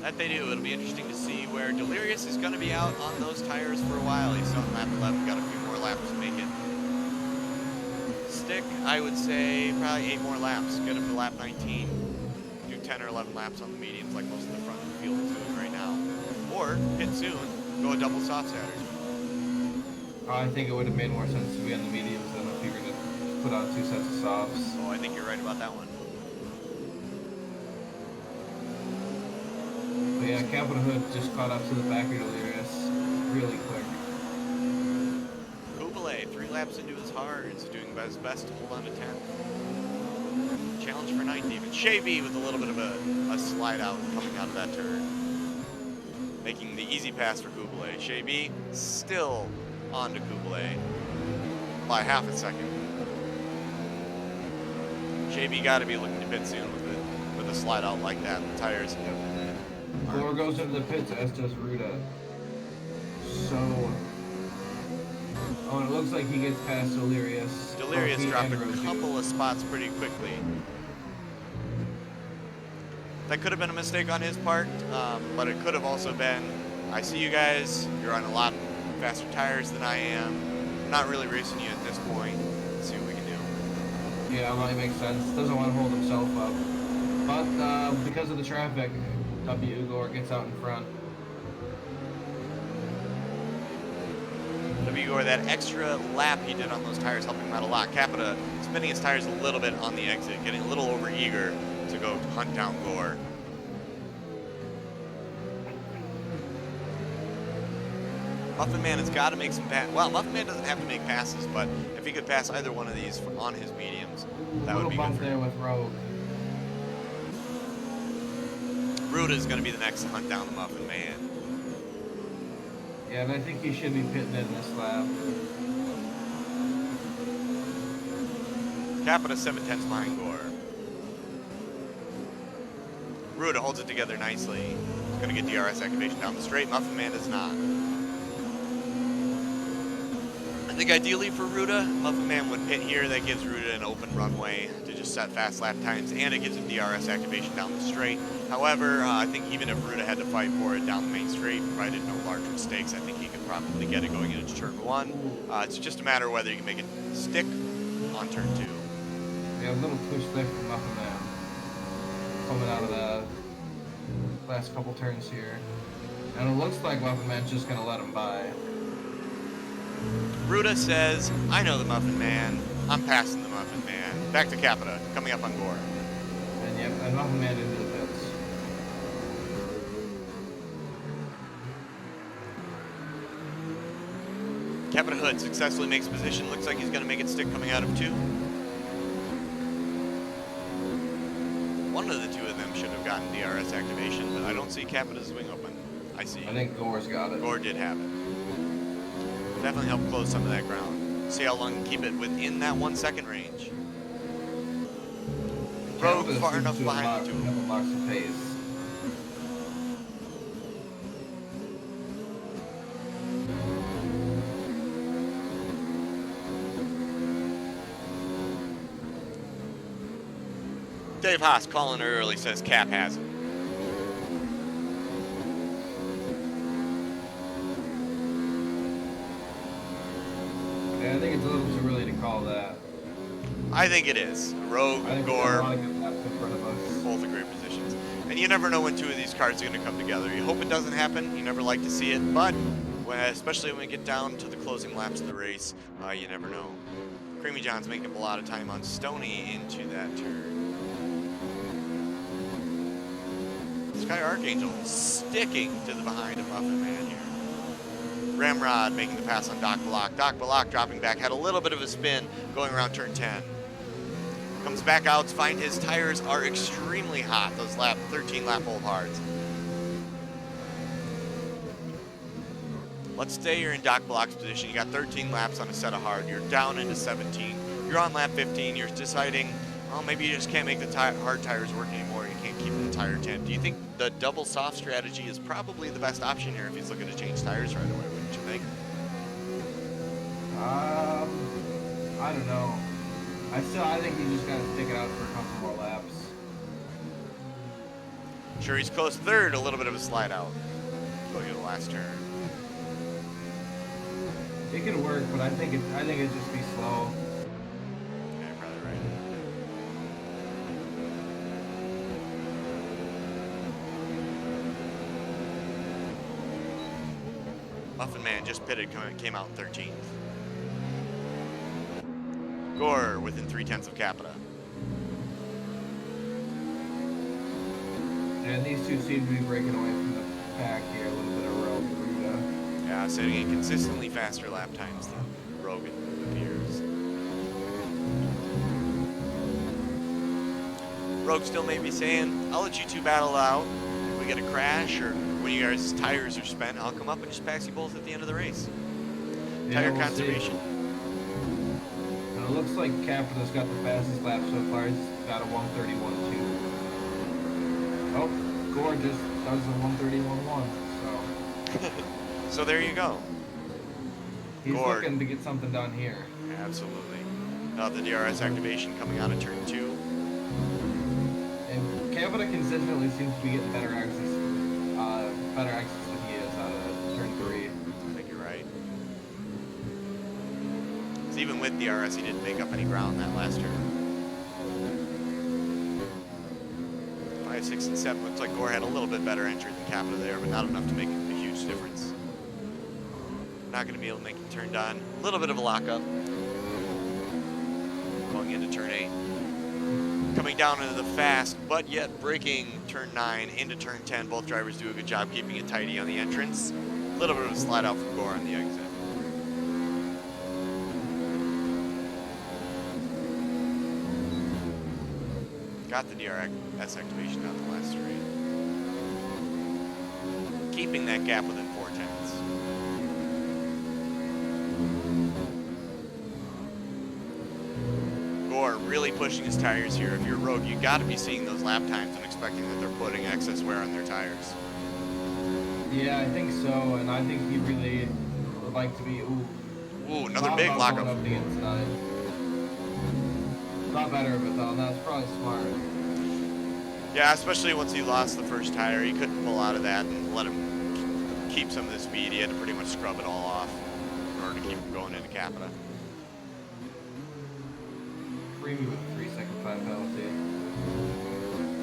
That they do. It'll be interesting to see where Delirious is going to be out on those tires for a while. He's on lap 11, got a few more laps to make it. Stick, I would say probably 8 more laps. Get him to lap 19. Do 10 or 11 laps on the mediums like most of the front of the field is doing right now. Or pit soon, go a double soft strategy. I think it would have made more sense to be on the mediums than if you're going to put on 2 sets of softs. Oh, I think you're right about that one. But yeah, Capital Hood just caught up to the back of Delirious really quick. Kublai, 3 laps into his hards, doing his best to hold on to 10th. Challenge for 9th even. Shavy with a little bit of a slide out coming out of that turn. Making the easy pass for Kublai. Shavy still on to Kublai by half a second. Shavy got to be looking to pit soon with a slide out like that. The tires. Gore goes into the pits, as does Ruda. So, oh, and it looks like he gets past Delirious. Delirious He dropped a and Rose couple do. of spots pretty quickly. That could have been a mistake on his part, but it could have also been, I see you guys, you're on a lot faster tires than I am. I'm not really racing you at this point. Let's see what we can do. Yeah, might make sense. Doesn't want to hold himself up. But because of the traffic, W. Gore gets out in front. W. Gore, that extra lap he did on those tires helped him out a lot. Capita spinning his tires a little bit on the exit, getting a little over eager to go hunt down Gore. Muffin Man has got to make some passes. Well, Muffin Man doesn't have to make passes, but if he could pass either one of these on his mediums, that would be good bump for there him. with Rogue. Ruda is going to be the next to hunt down the Muffin Man. Yeah, and I think he should be pitting in this lap. Capita 7/10 behind Gore. Ruda holds it together nicely. He's going to get DRS activation down the straight. Muffin Man does not. I think ideally for Ruda, Muffin Man would pit here. That gives Ruda an open runway to just set fast lap times, and it gives him DRS activation down the straight. However, I think even if Ruda had to fight for it down the main straight, provided no large mistakes, I think he could probably get it going into turn 1. It's just a matter of whether you can make it stick on turn 2. Yeah, a little push there from Muffin Man. Coming out of the last couple turns here. And it looks like Muffin Man's just going to let him by. Ruda says, I know the Muffin Man. I'm passing the Muffin Man. Back to Capita, coming up on Gore. And yep, and Muffin Man into the pits. Capita Hood successfully makes position. Looks like he's going to make it stick coming out of 2. One of the two of them should have gotten DRS activation, but I don't see Capita's wing open. I see. I think Gore's got it. Gore did have it. Definitely help close some of that ground. See how long you can keep it within that 1 second range. Rogue Canada far seems enough to behind the two. have unlocked some pace. Dave Haas calling early, says Cap has it. Yeah, I think it's a little too early to call that. I think it is. Rogue, I think we got a Gore, lot of good laps in front of us. both in great positions. And you never know when two of these cars are going to come together. You hope it doesn't happen. You never like to see it, but especially when we get down to the closing laps of the race, you never know. Creamy John's making up a lot of time on Stoney into that turn. Sky Archangel sticking to the behind of Muffin Man here. Ramrod making the pass on Doc Balak. Doc Balak dropping back, had a little bit of a spin going around turn 10. Comes back out to find his tires are extremely hot, those 13 lap old hards. Let's say you're in Doc Balak's position. You got 13 laps on a set of hard. You're down into 17. You're on lap 15. You're deciding, well, maybe you just can't make the hard tires work anymore. You can't keep the tire temp. Do you think the double soft strategy is probably the best option here if he's looking to change tires right away, wouldn't you think? I don't know. I think he's just got to stick it out for a couple more laps. Sure, he's close third, a little bit of a slide out. Going to the last turn. It could work, but I think it'd just be slow. Yeah, you're probably right. Muffin Man just pitted, came out 13th. Gore within 0.3 of Capita. And these two seem to be breaking away from the pack here, a little bit of Rogue. Yeah, setting in consistently faster lap times than Rogan appears. Rogue still may be saying, I'll let you two battle out. If we get a crash or when you guys' tires are spent, I'll come up and just pass you both at the end of the race. Tire we'll conservation. See. And it looks like Capita's got the fastest lap so far. He's got a 131.2. Oh, Gore just does a 131.1. So. So there you go. He's Gore. looking to get something done here. Absolutely. Now the DRS activation coming out of turn 2. And Capita consistently seems to be getting better exits than he is out of turn 3. I think you're right. 'Cause even with DRS, he didn't make up any ground that last turn. 5, 6, and 7. Looks like Gore had a little bit better entry than Capita there, but not enough to make a huge difference. Not going to be able to make it turned on. A little bit of a lockup. Going into turn 8. Coming down into the fast, but yet braking turn 9 into turn 10. Both drivers do a good job keeping it tidy on the entrance. A little bit of a slide out from Gore on the exit. Got the DRS activation out the last straight. Keeping that gap within 0.4. Gore really pushing his tires here. If you're Rogue, you got to be seeing those lap times and expecting that they're putting excess wear on their tires. Yeah, I think so, and I think he really would like to be. Ooh, another big lockup. Up the inside. Not better of it though, and that's probably smart. Yeah, especially once he lost the first tire, he couldn't pull out of that and let him keep some of the speed. He had to pretty much scrub it all off in order to keep him going into Capita. Creamy with a 3-second time penalty.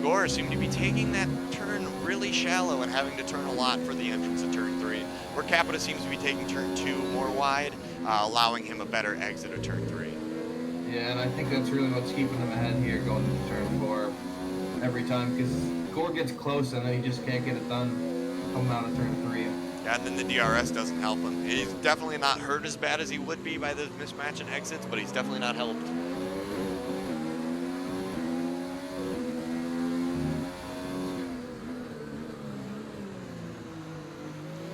Gore seemed to be taking that turn really shallow and having to turn a lot for the entrance of turn 3, where Capita seems to be taking turn 2 more wide, allowing him a better exit of turn 3. Yeah, and I think that's really what's keeping him ahead here going into turn 4 every time, because Gore gets close and then he just can't get it done coming out of turn 3. Yeah, and then the DRS doesn't help him. He's definitely not hurt as bad as he would be by the mismatch in exits, but he's definitely not helped.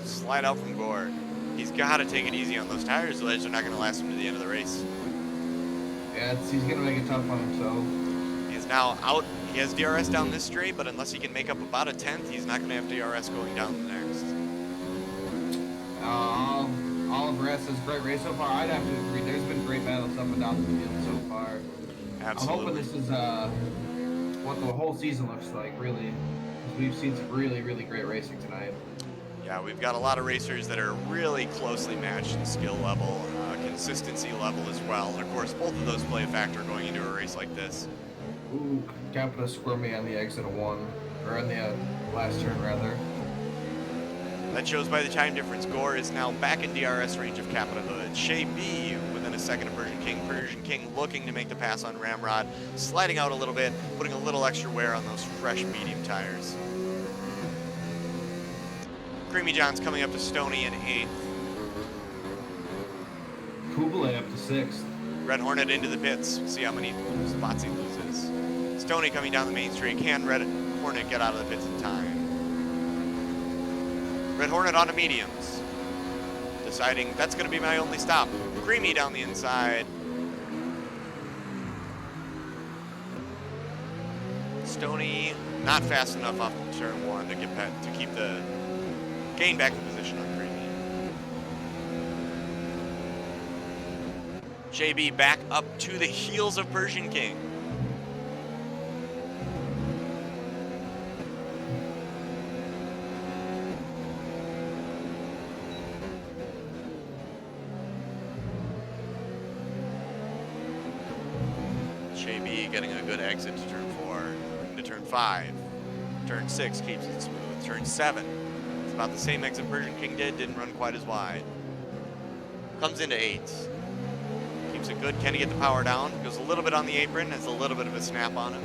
Slide out from Gore. He's got to take it easy on those tires, otherwise they're not going to last him to the end of the race. Yeah, he's going to make it tough on himself. He is now out. He has DRS down this straight, but unless he can make up about a 10th, he's not going to have DRS going down the next. Oliver S. has a great race so far. I'd have to agree. There's been great battles up and down the field so far. Absolutely. I'm hoping this is what the whole season looks like, really. Because we've seen some really, really great racing tonight. Yeah, we've got a lot of racers that are really closely matched in skill level, consistency level as well. And of course, both of those play a factor going into a race like this. Ooh, Capita squirmy on the exit of 1. Or on the last turn, rather. That shows by the time difference. Gore is now back in DRS range of Capita Hood. Shea B within a second of Persian King. Persian King looking to make the pass on Ramrod, sliding out a little bit, putting a little extra wear on those fresh medium tires. Creamy John's coming up to Stoney in 8th. Kublai up to 6th. Red Hornet into the pits. See how many spots he loses. Stoney coming down the main straight. Can Red Hornet get out of the pits in time? Red Hornet onto mediums. Deciding that's going to be my only stop. Creamy down the inside. Stoney not fast enough off turn 1 to keep the gain back the position on Creamy. JB back up to the heels of Persian King. JB getting a good exit to turn 4, into turn 5. Turn 6 keeps it smooth. Turn 7, it's about the same exit Persian King did, didn't run quite as wide. Comes into 8s. Keeps it good. Can he get the power down? Goes a little bit on the apron, has a little bit of a snap on him.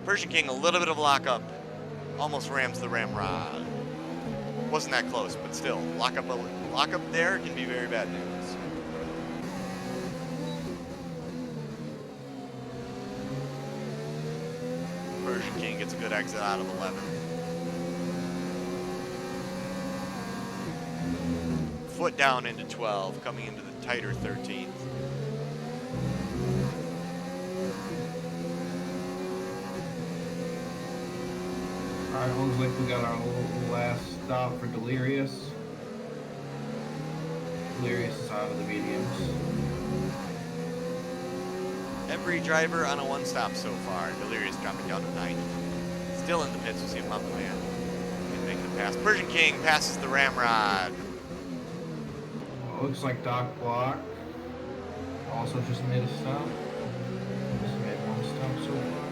Persian King, a little bit of lockup. Almost rams the ramrod. Wasn't that close, but still, lockup there can be very bad news. Persian King gets a good exit out of 11. Foot down into 12, coming into the tighter 13th. Alright, looks like we got our last stop for Delirious. Delirious is out of the mediums. Every driver on a one-stop so far. Delirious dropping down to 90. Still in the pits, we'll see if Muffin Man can make the pass. Persian King passes the ramrod. Looks like Doc Block also just made a stop. Just made one stop so far.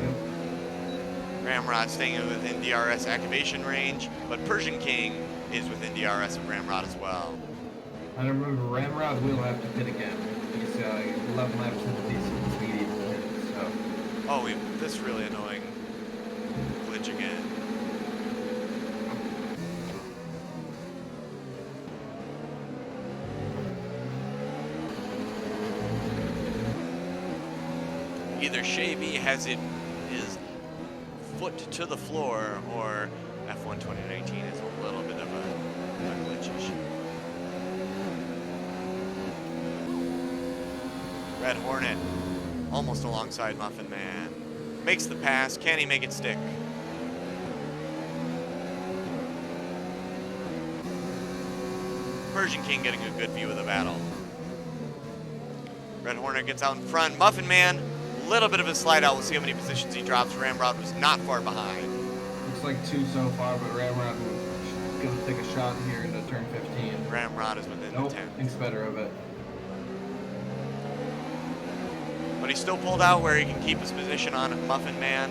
Yep. Ramrod staying within DRS activation range, but Persian King is within DRS of Ramrod as well. I remember Ramrod will have to pit again. He's 11 laps in the decent speedy pit, so. Oh, we have this really annoying glitch again. Either Shavy has his foot to the floor, or F1 2019 is a little bit of a glitch issue. Red Hornet, almost alongside Muffin Man. Makes the pass, can he make it stick? Persian King getting a good view of the battle. Red Hornet gets out in front. Muffin Man, a little bit of a slide out. We'll see how many positions he drops. Ramrod was not far behind. Looks like 2 so far, but Ramrod is going to take a shot here into turn 15. Ramrod is within Nope, the 10. thinks better of it. But he still pulled out where he can keep his position on Muffin Man.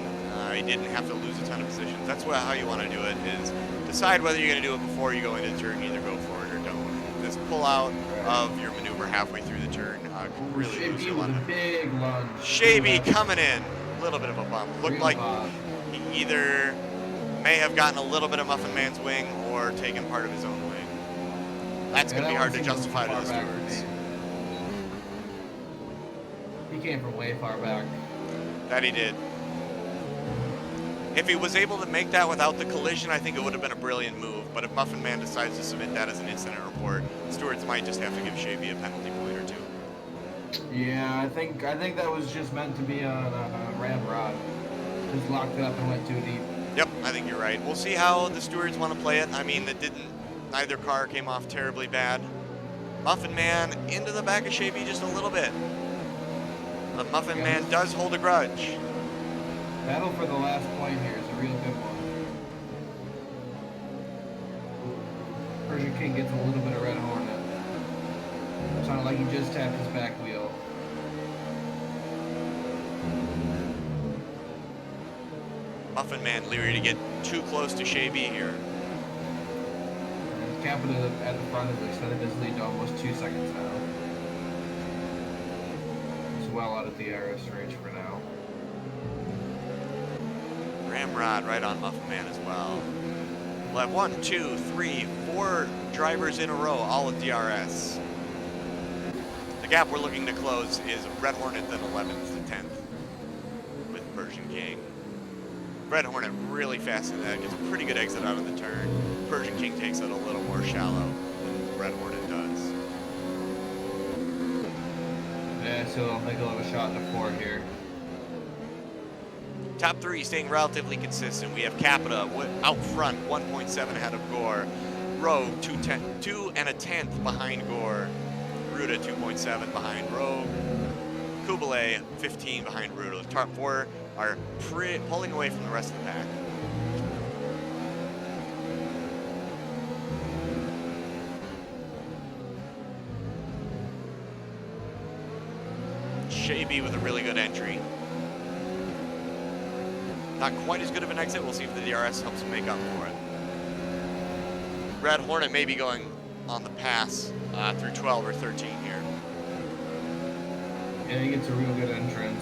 He didn't have to lose a ton of positions. That's how you want to do it, is decide whether you're going to do it before you go into the turn. Either go for it or don't. This pull out of your maneuver halfway through the turn can really lose Shavy you with on a him. big lunge. Shavy coming in. A little bit of a bump. Looked Real like hot. he either may have gotten a little bit of Muffin Man's wing or taken part of his own wing. That's going to be hard to justify to the stewards. He came from way far back. That he did. If he was able to make that without the collision, I think it would have been a brilliant move. But if Muffin Man decides to submit that as an incident report, stewards might just have to give Shavy a penalty point or two. Yeah, I think that was just meant to be on Ramrod. Just locked it up and went too deep. Yep, I think you're right. We'll see how the stewards want to play it. I mean, neither car came off terribly bad. Muffin Man into the back of Shavy just a little bit. But Muffin Man does hold a grudge. Battle for the last point here is a real good one. Persian King gets a little bit of Red Hornet. Sounded like he just tapped his back wheel. Muffin Man leery to get too close to Shavy here. Capita at the front has extended his lead to almost 2 seconds now. He's well out of the DRS range for now. Ramrod right on Muffin Man as well. We'll have 1, 2, 3, 4 drivers in a row, all with DRS. The gap we're looking to close is Red Hornet, then 11th to 10th with Persian King. Red Hornet really fast in that, gets a pretty good exit out of the turn. Persian King takes it a little more shallow than Red Hornet does. Yeah, so I think he'll have a shot into 4 here. Top 3 staying relatively consistent. We have Capita out front, 1.7 ahead of Gore. Rogue, 2.1 behind Gore. Ruda, 2.7 behind Rogue. Kublai, 15 behind Ruda. The top 4 are pulling away from the rest of the pack. Shaby with a really good entry. Not quite as good of an exit. We'll see if the DRS helps him make up for it. Red Hornet may be going on the pass through 12 or 13 here. Yeah, he gets a real good entrance.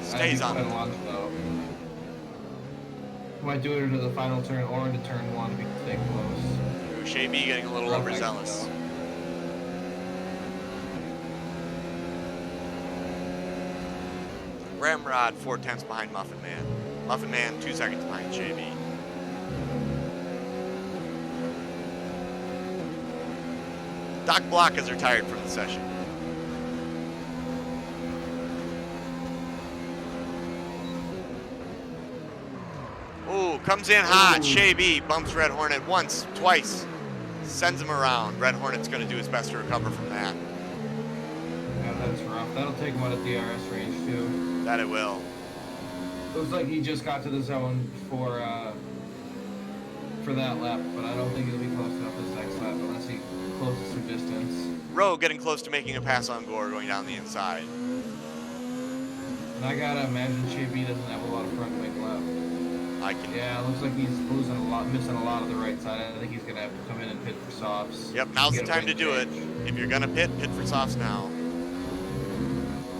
Stays on it. it. Launch, though. Might do it into the final turn or into turn 1 if he can stay close. Shaby getting a little overzealous. Ramrod, 4/10 behind Muffin Man. Muffin Man, 2 seconds behind JB. Doc Block is retired from the session. Ooh, comes in hot. Shaby bumps Red Hornet once, twice. Sends him around. Red Hornet's going to do his best to recover from that. Yeah, that's rough. That'll take him out of DRS range, too. That it will. Looks like he just got to the zone for that lap, but I don't think he'll be close enough this next lap unless he closes some distance. Rowe getting close to making a pass on Gore going down the inside. And I gotta imagine Shaby doesn't have a lot of front wing left. Yeah, it looks like he's missing a lot of the right side. I think he's gonna have to come in and pit for softs. Yep, now's the time to do it. If you're gonna pit for softs now.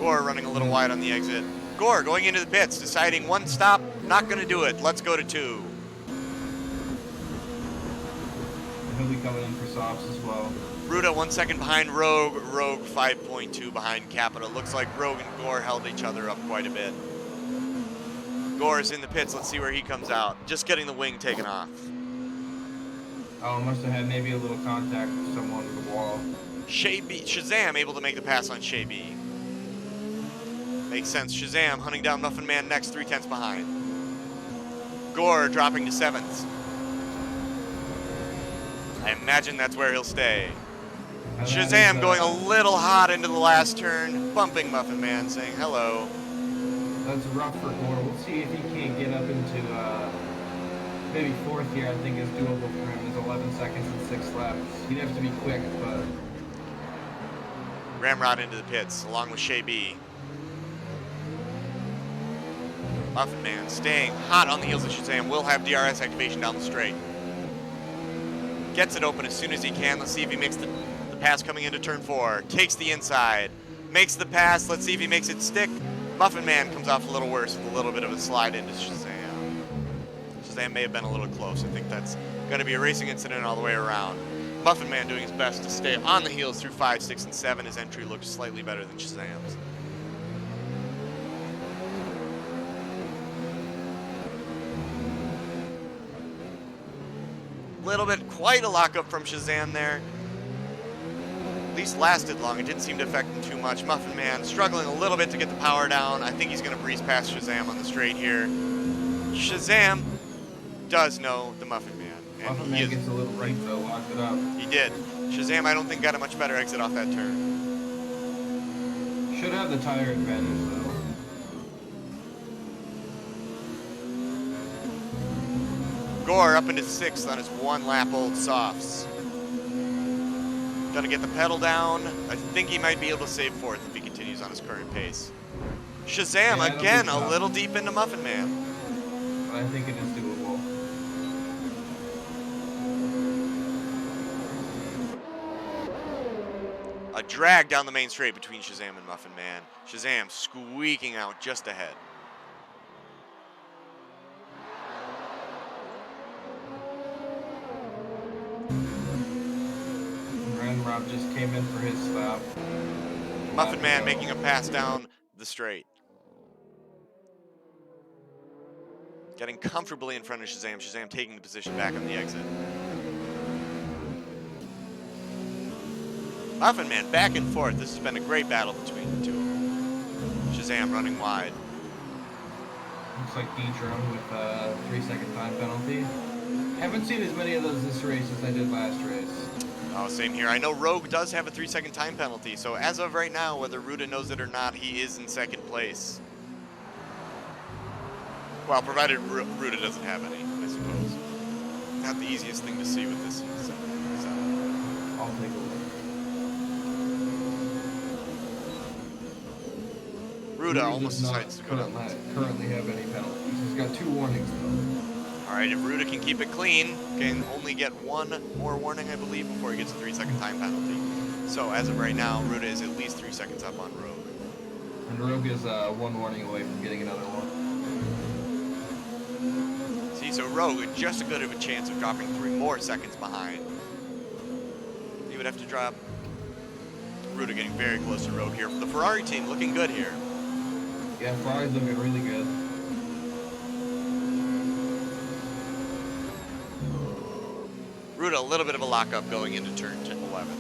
Gore running a little wide on the exit. Gore going into the pits, deciding one stop, not gonna do it. Let's go to 2. He'll be coming in for softs as well. Ruda 1 second behind Rogue. Rogue 5.2 behind Capita. Looks like Rogue and Gore held each other up quite a bit. Gore is in the pits. Let's see where he comes out. Just getting the wing taken off. Oh, must have had maybe a little contact with someone with the wall. Shazam able to make the pass on Shaby. Makes sense. Shazam hunting down Muffin Man next, 3/10 behind. Gore dropping to 7th. I imagine that's where he'll stay. Shazam going a little hot into the last turn, bumping Muffin Man, saying hello. That's rough for Gore. We'll see if he can't get up into maybe 4th here. I think is doable for him. There's 11 seconds and 6 laps. He'd have to be quick, but... Ramrod into the pits, along with Shaby. Muffin Man staying hot on the heels of Shazam. Will have DRS activation down the straight. Gets it open as soon as he can. Let's see if he makes the pass coming into turn 4. Takes the inside. Makes the pass. Let's see if he makes it stick. Muffin Man comes off a little worse with a little bit of a slide into Shazam. Shazam may have been a little close. I think that's going to be a racing incident all the way around. Muffin Man doing his best to stay on the heels through 5, 6, and 7. His entry looked slightly better than Shazam's. Little bit, quite a lockup from Shazam there. At least lasted long. It didn't seem to affect him too much. Muffin Man struggling a little bit to get the power down. I think he's going to breeze past Shazam on the straight here. Shazam does know the Muffin Man. And Muffin Man gets a little right though, locked it up. He did. Shazam, I don't think, got a much better exit off that turn. Should have the tire advantage though. Gore up into 6th on his 1 lap old softs. Gonna get the pedal down. I think he might be able to save 4th if he continues on his current pace. Shazam, Yeah, again, a little deep into Muffin Man. But I think it is doable. A drag down the main straight between Shazam and Muffin Man. Shazam squeaking out just ahead. Rob just came in for his stop. Muffin Man making a pass down the straight. Getting comfortably in front of Shazam. Shazam taking the position back on the exit. Muffin Man back and forth. This has been a great battle between the two. Shazam running wide. Looks like D-Drone with a 3-second time penalty. Haven't seen as many of those this race as I did last race. Oh, same here. I know Rogue does have a 3-second time penalty, so as of right now, whether Ruda knows it or not, he is in second place. Well, provided Ruda doesn't have any, I suppose. Not the easiest thing to see with this setup. I'll take a look. Ruda almost does not decides to go down. currently have any penalties. He's got 2 warnings though. All right, if Ruda can keep it clean, can only get 1 more warning, I believe, before he gets a 3-second time penalty. So as of right now, Ruda is at least 3 seconds up on Rogue. And Rogue is 1 warning away from getting another one. See, so Rogue with just as good of a chance of dropping 3 more seconds behind. He would have to drop. Ruda getting very close to Rogue here. The Ferrari team looking good here. Yeah, Ferrari's looking really good. Ruda, a little bit of a lockup going into turn 11.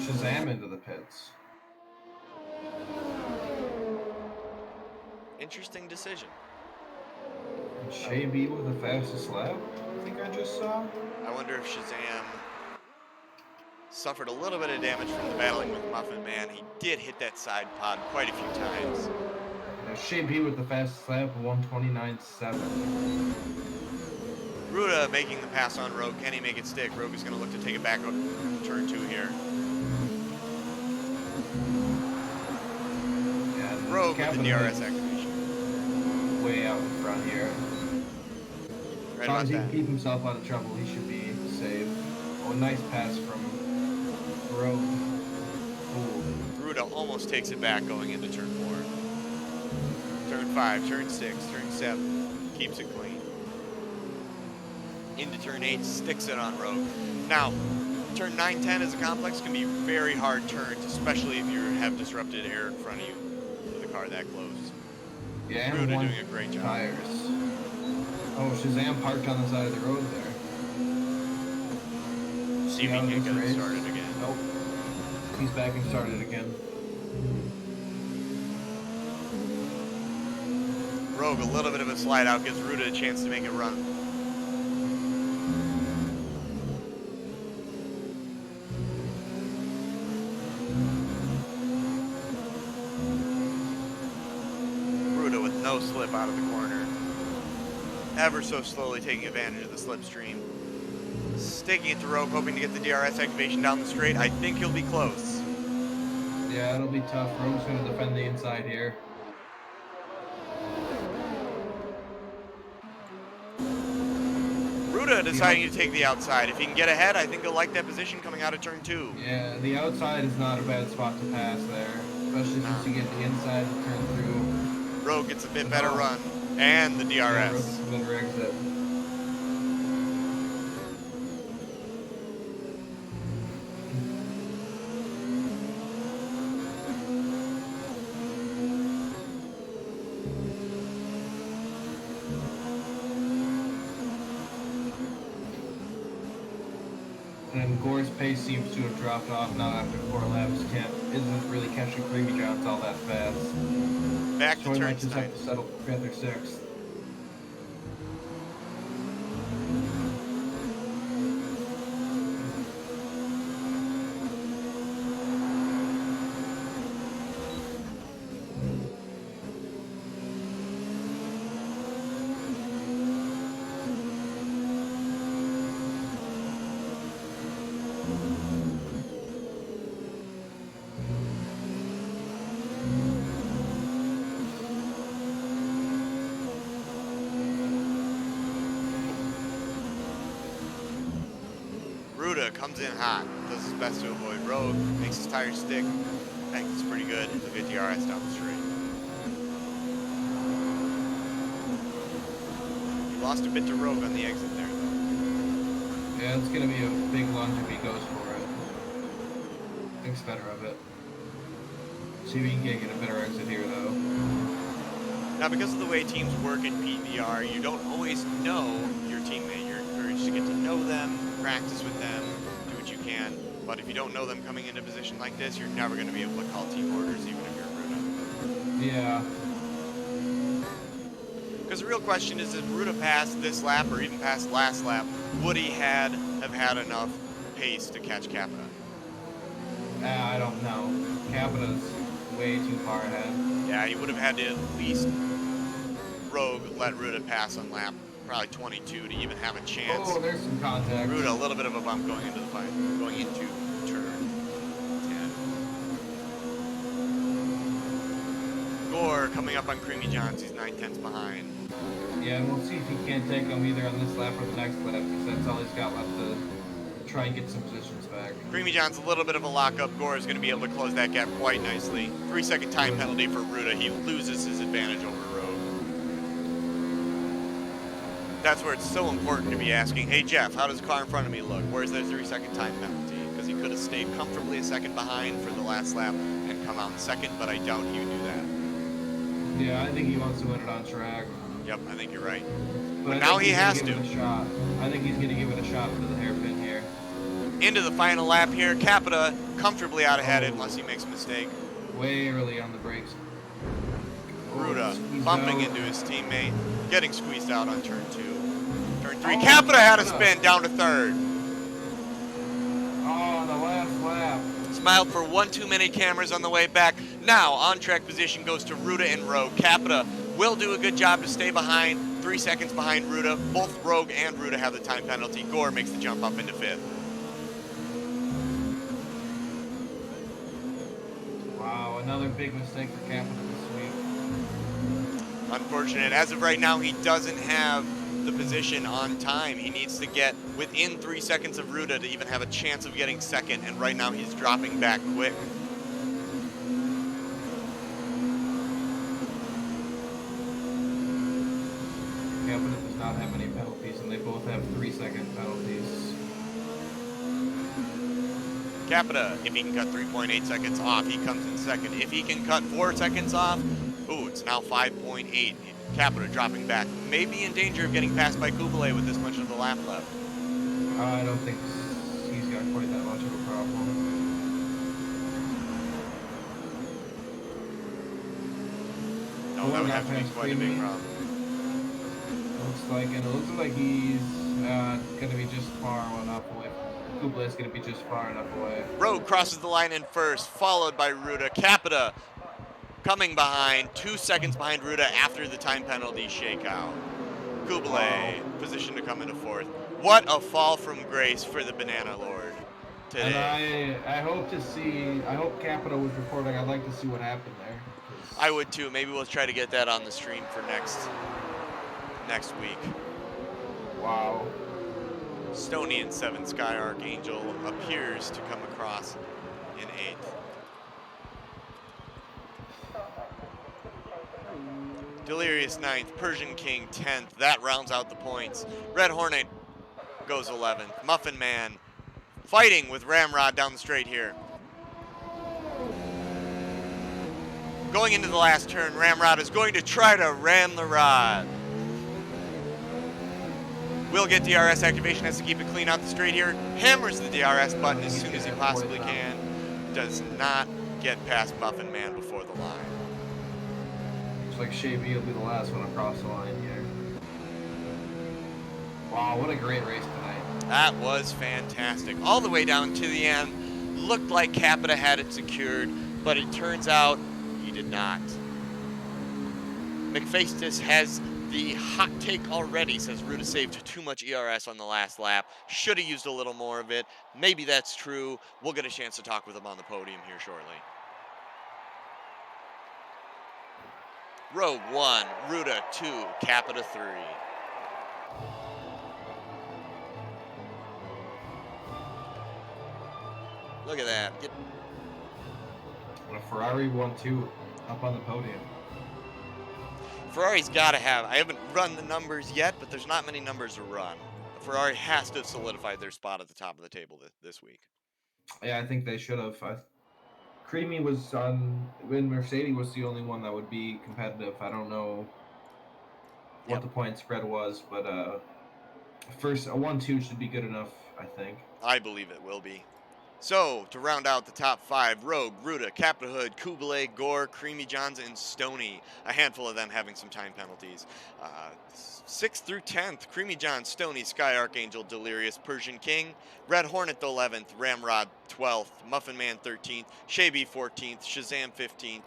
Shazam into the pits. Interesting decision. And Shay B with the fastest lap, I think I just saw. I wonder if Shazam suffered a little bit of damage from the battling with Muffin Man. He did hit that side pod quite a few times. Shay B with the fastest lap, 129.7. Ruda making the pass on Rogue. Can he make it stick? Rogue is going to look to take it back up turn 2 here. Yeah, Rogue with the Captain DRS Hood's activation. way out in front here. Right As long about as he that. can keep himself out of trouble, he should be safe. Oh, nice pass from Rogue. Ooh. Ruda almost takes it back going into turn 4. Turn 5, turn 6, turn 7. Keeps it clean. Into turn 8, sticks it on Rogue. Now, turn 9, 10 as a complex can be very hard turns, especially if you have disrupted air in front of you with a car that close. Yeah, Ruda and one doing a great job. tires. Oh, Shazam parked on the side of the road there. See if he out of can this get it race. started again. Nope. He's back and started again. Rogue, a little bit of a slide out, gives Ruda a chance to make it run. Ruda with no slip out of the corner. Ever so slowly taking advantage of the slipstream. Sticking it to Rogue, hoping to get the DRS activation down the straight. I think he'll be close. Yeah, it'll be tough. Rogue's going to defend the inside here. Ruda deciding to take the outside. If he can get ahead, I think he'll like that position coming out of turn 2. Yeah, the outside is not a bad spot to pass there. Especially since you get the inside and turn through. Rogue gets a bit better run. And the Yeah, Rogue DRS. gets a better exit. And Gore's pace seems to have dropped off now after 4 laps. Isn't really catching Creamy Johns all that fast. Back to So he might turn just 9. have to settle for 5th or 6th. Ruda comes in hot, does his best to avoid Rogue, makes his tires stick. I think it's pretty good. He'll get DRS down the straight. He lost a bit to Rogue on the exit there, though. Yeah, it's going to be a big lunge if he goes for it. Thinks better of it. See if he can get a better exit here, though. Now, because of the way teams work in PPR, you don't always know your teammate. You're encouraged to get to know them, practice with them, do what you can. But if you don't know them coming into a position like this, you're never going to be able to call team orders, even if you're Ruda. Yeah. Because the real question is, if Ruda passed this lap or even past last lap, would he have had enough pace to catch Capita? I don't know. Capita's way too far ahead. Yeah, he would have had to at least Rogue let Ruda pass on lap probably 22 to even have a chance. Oh, there's some contact. Ruda, a little bit of a bump going into the fight, going into turn 10. Gore coming up on Creamy Johns, he's 9/10 behind. Yeah, and we'll see if he can't take him either on this lap or the next lap, because that's all he's got left to try and get some positions back. Creamy John's a little bit of a lockup. Gore is going to be able to close that gap quite nicely. 3-second time penalty for Ruda. He loses his advantage over Rogue. That's where it's so important to be asking, hey Jeff, how does the car in front of me look? Where's their 3-second time penalty? Because he could have stayed comfortably a second behind for the last lap and come out in second, but I doubt he would do that. Yeah, I think he wants to win it on track. Yep, I think you're right. But now he has to. I think he's going to give it a shot to the hairpin here. Into the final lap here. Capita comfortably out ahead unless he makes a mistake. Way early on the brakes. Ruda bumping into his teammate, getting squeezed out on turn 2. Turn 3. Oh, Capita had a spin down to third. Oh, the last lap. Smiled for one too many cameras on the way back. Now on track position goes to Ruda and Rogue. Capita will do a good job to stay behind. 3 seconds behind Ruda. Both Rogue and Ruda have the time penalty. Gore makes the jump up into 5th. Wow, another big mistake for Capita this week. Unfortunate. As of right now, he doesn't have the position on time. He needs to get within 3 seconds of Ruda to even have a chance of getting second, and right now he's dropping back quick. Capita does not have any penalties, and they both have 3-second penalties. Capita, if he can cut 3.8 seconds off, he comes in second. If he can cut 4 seconds off, ooh, it's now 5.8. Capita dropping back. Maybe in danger of getting passed by Kublai with this much of the lap left. I don't think he's got quite that much of a problem. No, that would have to be quite a big problem. It looks like he's going to be just far enough away. Kublai's going to be just far enough away. Rogue crosses the line in first, followed by Ruda. Capita coming behind, 2 seconds behind Ruda after the time penalty shakeout. Kublai positioned to come into 4th. What a fall from grace for the Banana Lord today. And I hope Capita was recording. I'd like to see what happened there. I would too. Maybe we'll try to get that on the stream for next week. Wow. Stonian 7 Sky Archangel appears to come across in 8th. Delirious 9th, Persian King 10th. That rounds out the points. Red Hornet goes 11th. Muffin Man fighting with Ramrod down the straight here. Going into the last turn, Ramrod is going to try to ram the rod. Will get DRS activation, has to keep it clean out the straight here. Hammers the DRS button as soon as he possibly can. Does not get past Muffin Man before the line. Looks like Shay B will be the last one across the line here. Wow, what a great race tonight. That was fantastic. All the way down to the end. Looked like Capita had it secured, but it turns out he did not. McFacetus has the hot take already, says Ruda saved too much ERS on the last lap. Should have used a little more of it. Maybe that's true. We'll get a chance to talk with him on the podium here shortly. Rogue 1, Ruda 2, Capita 3. Look at that. What a Ferrari 1-2 up on the podium. Ferrari's got to have, I haven't run the numbers yet, but there's not many numbers to run. Ferrari has to have solidified their spot at the top of the table this week. Yeah, I think they should have. Creamy was on, when Mercedes was the only one that would be competitive. I don't know what the point spread was, but first, a 1-2 should be good enough, I think. I believe it will be. So, to round out the top five, Rogue, Ruta, Captain Hood, Kublai, Gore, Creamy Johns, and Stony. A handful of them having some time penalties. 6th through 10th, Creamy John, Stony, Sky Archangel, Delirious, Persian King, Red Hornet 11th, Ramrod 12th, Muffin Man 13th, Shaby 14th, Shazam 15th,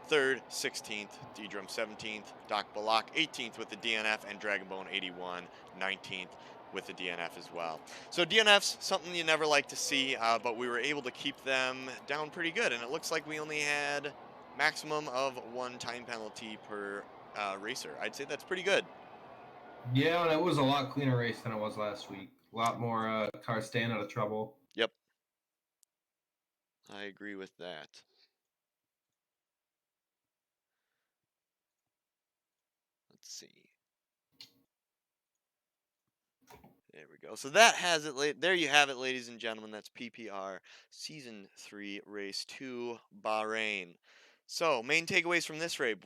3rd, 16th, D-Drum 17th, Doc Balak 18th with the DNF, and Dragonbone 81 19th with the DNF as well. So DNF's something you never like to see, but we were able to keep them down pretty good, and it looks like we only had maximum of one time penalty per racer. I'd say that's pretty good. Yeah, and it was a lot cleaner race than it was last week. A lot more cars staying out of trouble. Yep. I agree with that. Let's see. There we go. So that has it. There you have it, ladies and gentlemen. That's PPR Season 3, Race 2, Bahrain. So, main takeaways from this race.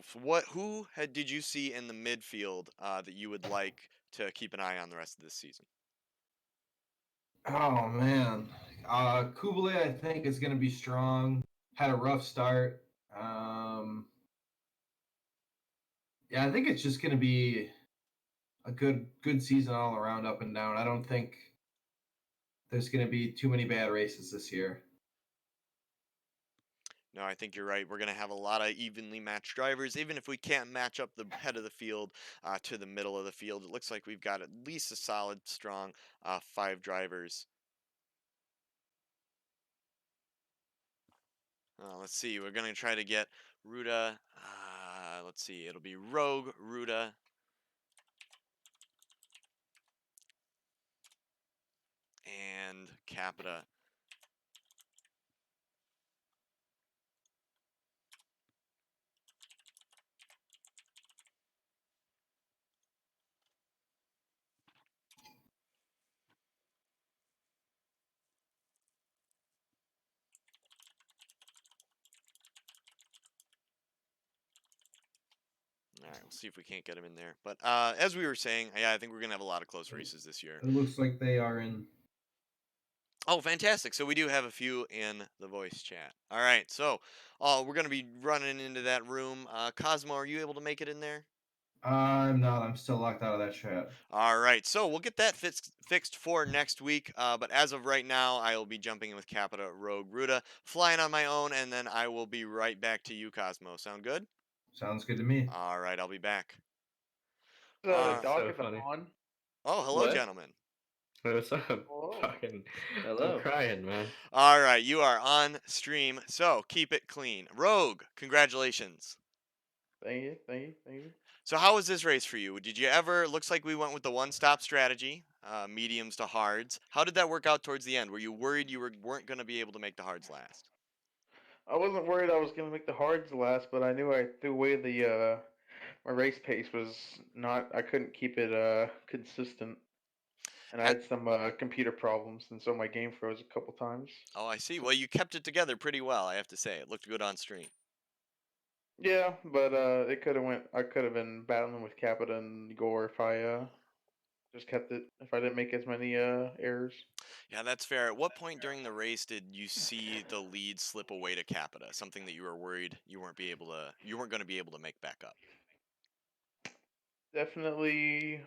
Did you see in the midfield that you would like to keep an eye on the rest of this season? Oh man, Kublai I think is going to be strong. Had a rough start. Yeah, I think it's just going to be a good season all around, up and down. I don't think there's going to be too many bad races this year. No, I think you're right. We're going to have a lot of evenly matched drivers. Even if we can't match up the head of the field to the middle of the field, it looks like we've got at least a solid, strong 5 drivers. Let's see. We're going to try to get Ruta. Let's see. It'll be Rogue, Ruta, and Capita. All right, we'll see if we can't get him in there. But as we were saying, yeah, I think we're going to have a lot of close races this year. It looks like they are in. Oh, fantastic. So we do have a few in the voice chat. All right, so we're going to be running into that room. Cosmo, are you able to make it in there? I'm not. I'm still locked out of that chat. All right, so we'll get that fixed for next week. But as of right now, I will be jumping in with Capita, Rogue, Ruta, flying on my own, and then I will be right back to you, Cosmo. Sound good? Sounds good to me. All right, I'll be back. Doc so is funny. on. Oh, hello, What? gentlemen. What's up? Hello. Fucking, I'm Hello. crying, man. All right, you are on stream, so keep it clean. Rogue, congratulations. Thank you. Thank you. Thank you. So how was this race for you? Did you ever? Looks like we went with the one-stop strategy, mediums to hards. How did that work out towards the end? Were you worried weren't going to be able to make the hards last? I wasn't worried I was gonna make the hards last, but I knew I threw away the my race pace was not. I couldn't keep it consistent, and I At, had some computer problems, and so my game froze a couple times. oh, I see. Well, you kept it together pretty well, I have to say. It looked good on stream. Yeah, but it could have went. I could have been battling with Capita and Gore if I just kept it. If I didn't make as many errors. Yeah, that's fair. At what point during the race did you see the lead slip away to Capita? Something that you were worried you weren't going to be able to make back up. Definitely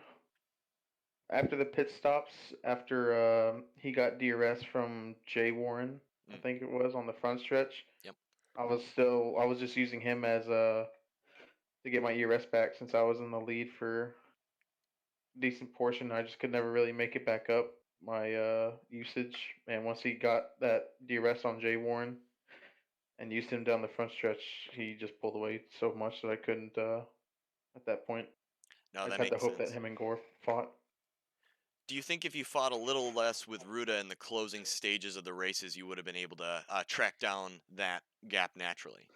after the pit stops, after he got DRS from Jay Warren, I Mm, think it was on the front stretch. yep. I was just using him as to get my ERS back since I was in the lead for a decent portion. I just could never really make it back up my usage. And once he got that DRS on Jay Warren and used him down the front stretch, he just pulled away so much that I couldn't. At that point, No, I just that had to makes hope that sense. him and Gore fought. Do you think if you fought a little less with Ruta in the closing stages of the races, you would have been able to track down that gap naturally?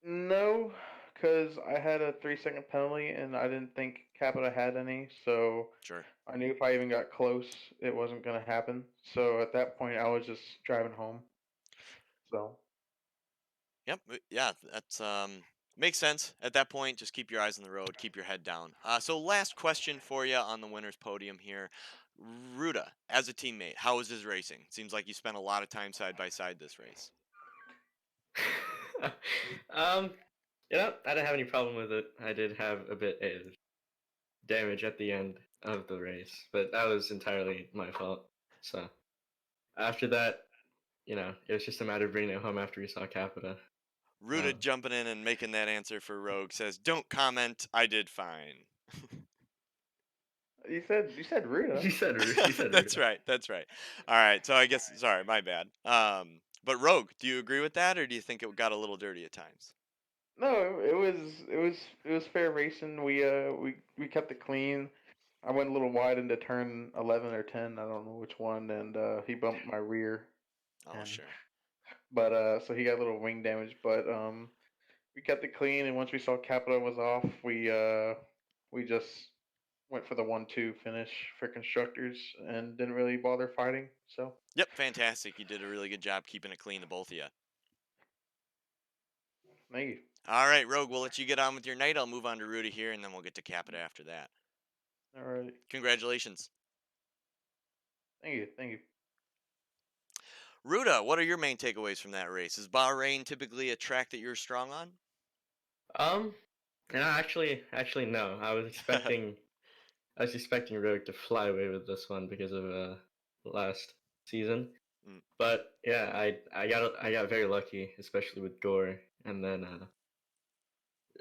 No, because I had a 3 second penalty and I didn't think Capita had any, so Sure. I knew if I even got close, it wasn't gonna happen. So at that point, I was just driving home. So Yep. Yeah, that's makes sense. At that point, just keep your eyes on the road, keep your head down. So last question for you on the winners podium here. Ruda, as a teammate, how was his racing? Seems like you spent a lot of time side by side this race. um, I didn't have any problem with it. I did have a bit of damage at the end of the race, but that was entirely my fault. So after that, it was just a matter of bringing it home after we saw Capita. Ruda Um, jumping in and making that answer for Rogue says, "Don't comment. I did fine." You said Ruda. you said That's Ruda. right. That's right. All right. So I guess sorry, my bad. But Rogue, do you agree with that, or do you think it got a little dirty at times? No, it was fair racing. We kept it clean. I went a little wide into turn 11 or 10. I don't know which one, and he bumped my rear, Oh, and sure. but so he got a little wing damage. But we kept it clean, and once we saw Capita was off, we just went for the 1-2 finish for constructors and didn't really bother fighting. So Yep, fantastic. You did a really good job keeping it clean, the both of you. thank you. All right, Rogue, we'll let you get on with your night. I'll move on to Rudy here, and then we'll get to Capita after that. All right, Congratulations. thank you. Ruda, what are your main takeaways from that race? Is Bahrain typically a track that you're strong on? Um, no, actually, no. I was expecting Rogue to fly away with this one because of last season. Mm, But yeah, I got very lucky, especially with Gore, and then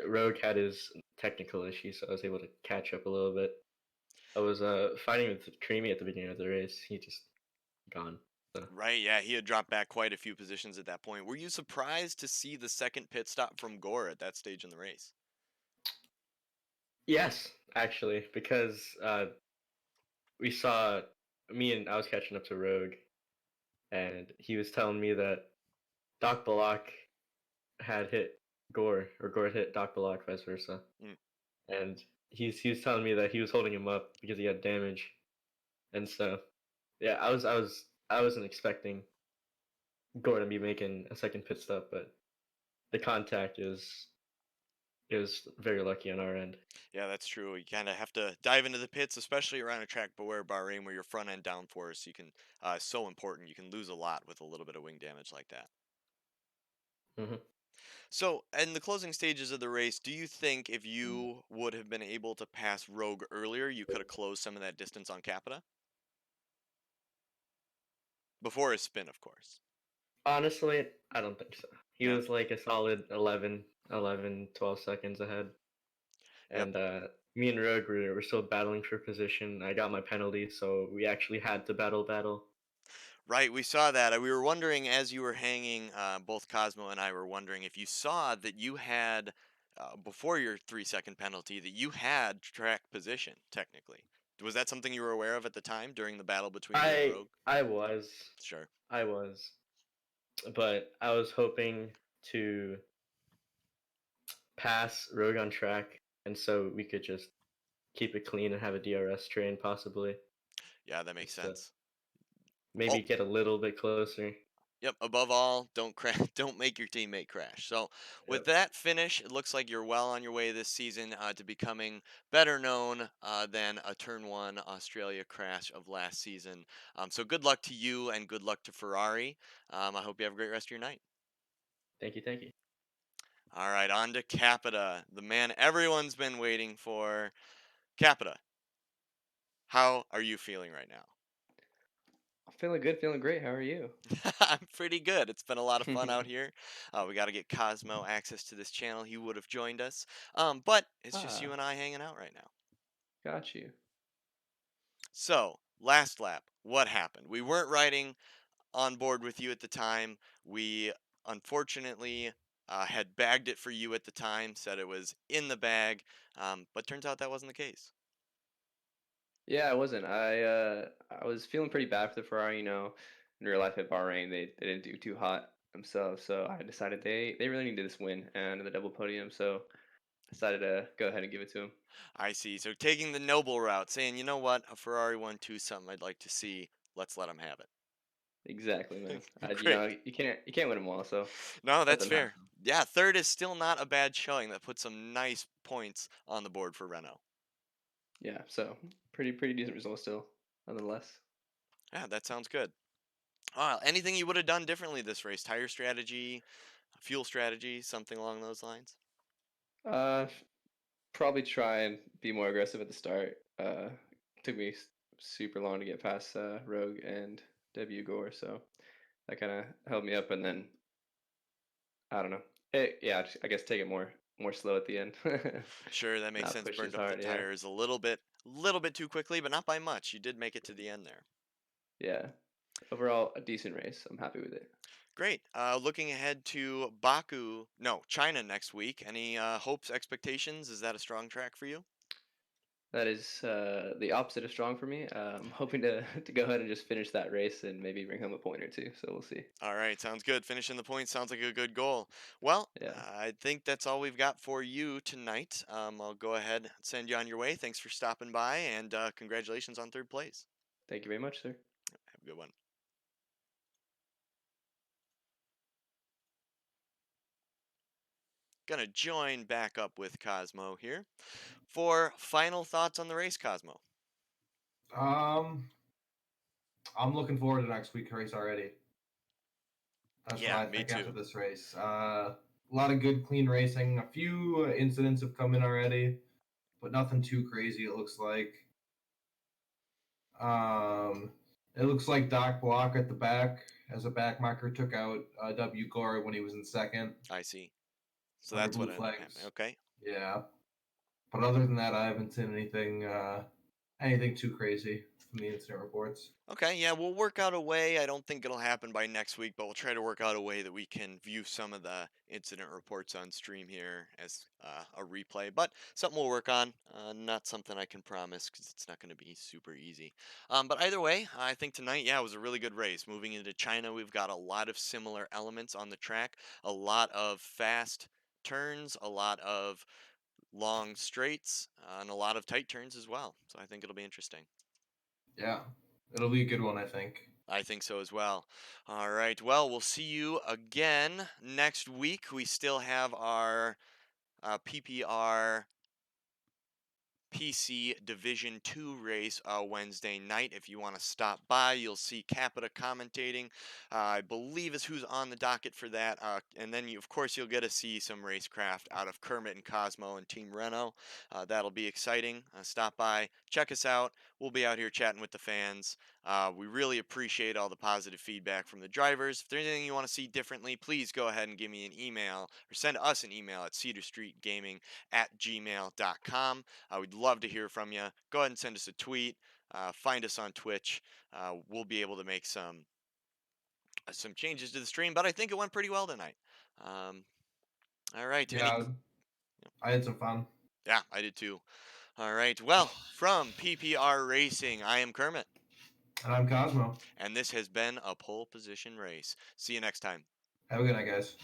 Rogue had his technical issues, so I was able to catch up a little bit. I was fighting with Creamy at the beginning of the race. He just gone. So right, yeah, he had dropped back quite a few positions at that point. Were you surprised to see the second pit stop from Gore at that stage in the race? yes, actually, because we saw me and I was catching up to Rogue, and he was telling me that Doc Balak had hit Gore, or Gore had hit Doc Balak, vice versa. Mm, And he was telling me that he was holding him up because he had damage, and so yeah, I wasn't expecting Gore to be making a second pit stop, but the contact is very lucky on our end. yeah, that's true. You kind of have to dive into the pits, especially around a track where Bahrain, where your front end downforce, you can so important. You can lose a lot with a little bit of wing damage like that. Hmm. So, in the closing stages of the race, do you think if you would have been able to pass Rogue earlier, you could have closed some of that distance on Capita? Before his spin, of course. Honestly, I don't think so. He No? was like a solid 12 seconds ahead. Yep. And me and Rogue were still battling for position. I got my penalty, so we actually had to battle. Right, we saw that. We were wondering as you were hanging, both Cosmo and I were wondering if you saw that you had, before your 3 second penalty, that you had track position, technically. Was that something you were aware of at the time during the battle between you and I Rogue? I was Sure. I was, but I was hoping to pass Rogue on track, and so we could just keep it clean and have a DRS train possibly. Yeah, that makes Just to sense. maybe Oh, get a little bit closer. yep. Above all, don't crash. Don't make your teammate crash. So, with Yep. that finish, it looks like you're well on your way this season to becoming better known than a Turn One Australia crash of last season. So, good luck to you and good luck to Ferrari. I hope you have a great rest of your night. Thank you, thank you. All right, on to Capita, the man everyone's been waiting for. Capita, how are you feeling right now? I'm feeling good, feeling great. How are you? I'm pretty good. It's been a lot of fun out here. We got to get Cosmo access to this channel. He would have joined us. But it's just you Ah, and I hanging out right now. got you. So, last lap, what happened? We weren't riding on board with you at the time. We unfortunately had bagged it for you at the time, said it was in the bag, but turns out that wasn't the case. Yeah, I wasn't. I was feeling pretty bad for the Ferrari, in real life at Bahrain. They didn't do too hot themselves, so I decided they really needed this win and the double podium, so I decided to go ahead and give it to them. I see. So, taking the noble route, saying, you know what, a Ferrari 1-2, something I'd like to see. Let's let them have Exactly, man. it. Great. You can't win them all, so No, let that's them have fair. Yeah, third is still not a bad showing. That puts some nice points on the board for Renault. Yeah, so pretty decent result still. nonetheless. Yeah, that sounds good. Anything you would have done differently this race? Tire strategy, fuel strategy, something along those lines? Uh, Probably try and be more aggressive at the start. Took me super long to get past Rogue and W Gore, so that kind of held me up. And then I don't know. Yeah, I guess take it more slow at the end. Sure, that makes Not sense. push as Burned up the hard. Yeah, tires a little bit too quickly, but not by much. You did make it to the end there. yeah. Overall, a decent race. I'm happy with it. Great. Looking ahead to China next week. Any hopes, expectations? Is that a strong track for you? That is the opposite of strong for me. I'm hoping to to go ahead and just finish that race and maybe bring home a point or two. So we'll see. All right, sounds good. Finishing the points sounds like a good goal. Well, Yeah. I think that's all we've got for you tonight. I'll go ahead and send you on your way. Thanks for stopping by, and congratulations on third place. Thank you very much, sir. Have a good one. Gonna join back up with Cosmo here for final thoughts on the race, Cosmo. Um, I'm looking forward to next week's race already. That's what Yeah, I me think after too. this race. A lot of good, clean racing. A few incidents have come in already, but nothing too crazy. It looks like. Um, it looks like Doc Block at the back as a back marker took out W Gore when he was in second I see. So under that's blue what ended up happening. flags. Okay. Yeah, but other than that, I haven't seen anything too crazy from the incident reports. Okay, yeah, we'll work out a way. I don't think it'll happen by next week, but we'll try to work out a way that we can view some of the incident reports on stream here as a replay. But something we'll work on. Not something I can promise because it's not going to be super easy. But either way, I think tonight, yeah, it was a really good race. Moving into China, we've got a lot of similar elements on the track, a lot of fast turns, a lot of long straights, and a lot of tight turns as well. So I think it'll be interesting. Yeah, it'll be a good one, I think. I think so as well. All right. Well, we'll see you again next week. We still have our PPR PC Division 2 race Wednesday night. If you want to stop by, you'll see Capita commentating. I believe is who's on the docket for that. And then, of course, you'll get to see some racecraft out of Kermit and Cosmo and Team Renault. That'll be exciting. Stop by, check us out. We'll be out here chatting with the fans. We really appreciate all the positive feedback from the drivers. If there's anything you want to see differently, please go ahead and give me an email or send us an email at cedarstreetgaming@gmail.com. We'd love to hear from you. Go ahead and send us a tweet. Find us on Twitch. We'll be able to make some changes to the stream, but I think it went pretty well tonight. Um, all right. Yeah, I had some fun. Yeah, I did too. All right. Well, from PPR Racing, I am Kermit, And I'm Cosmo. and this has been a pole position race. See you next time. Have a good night, guys.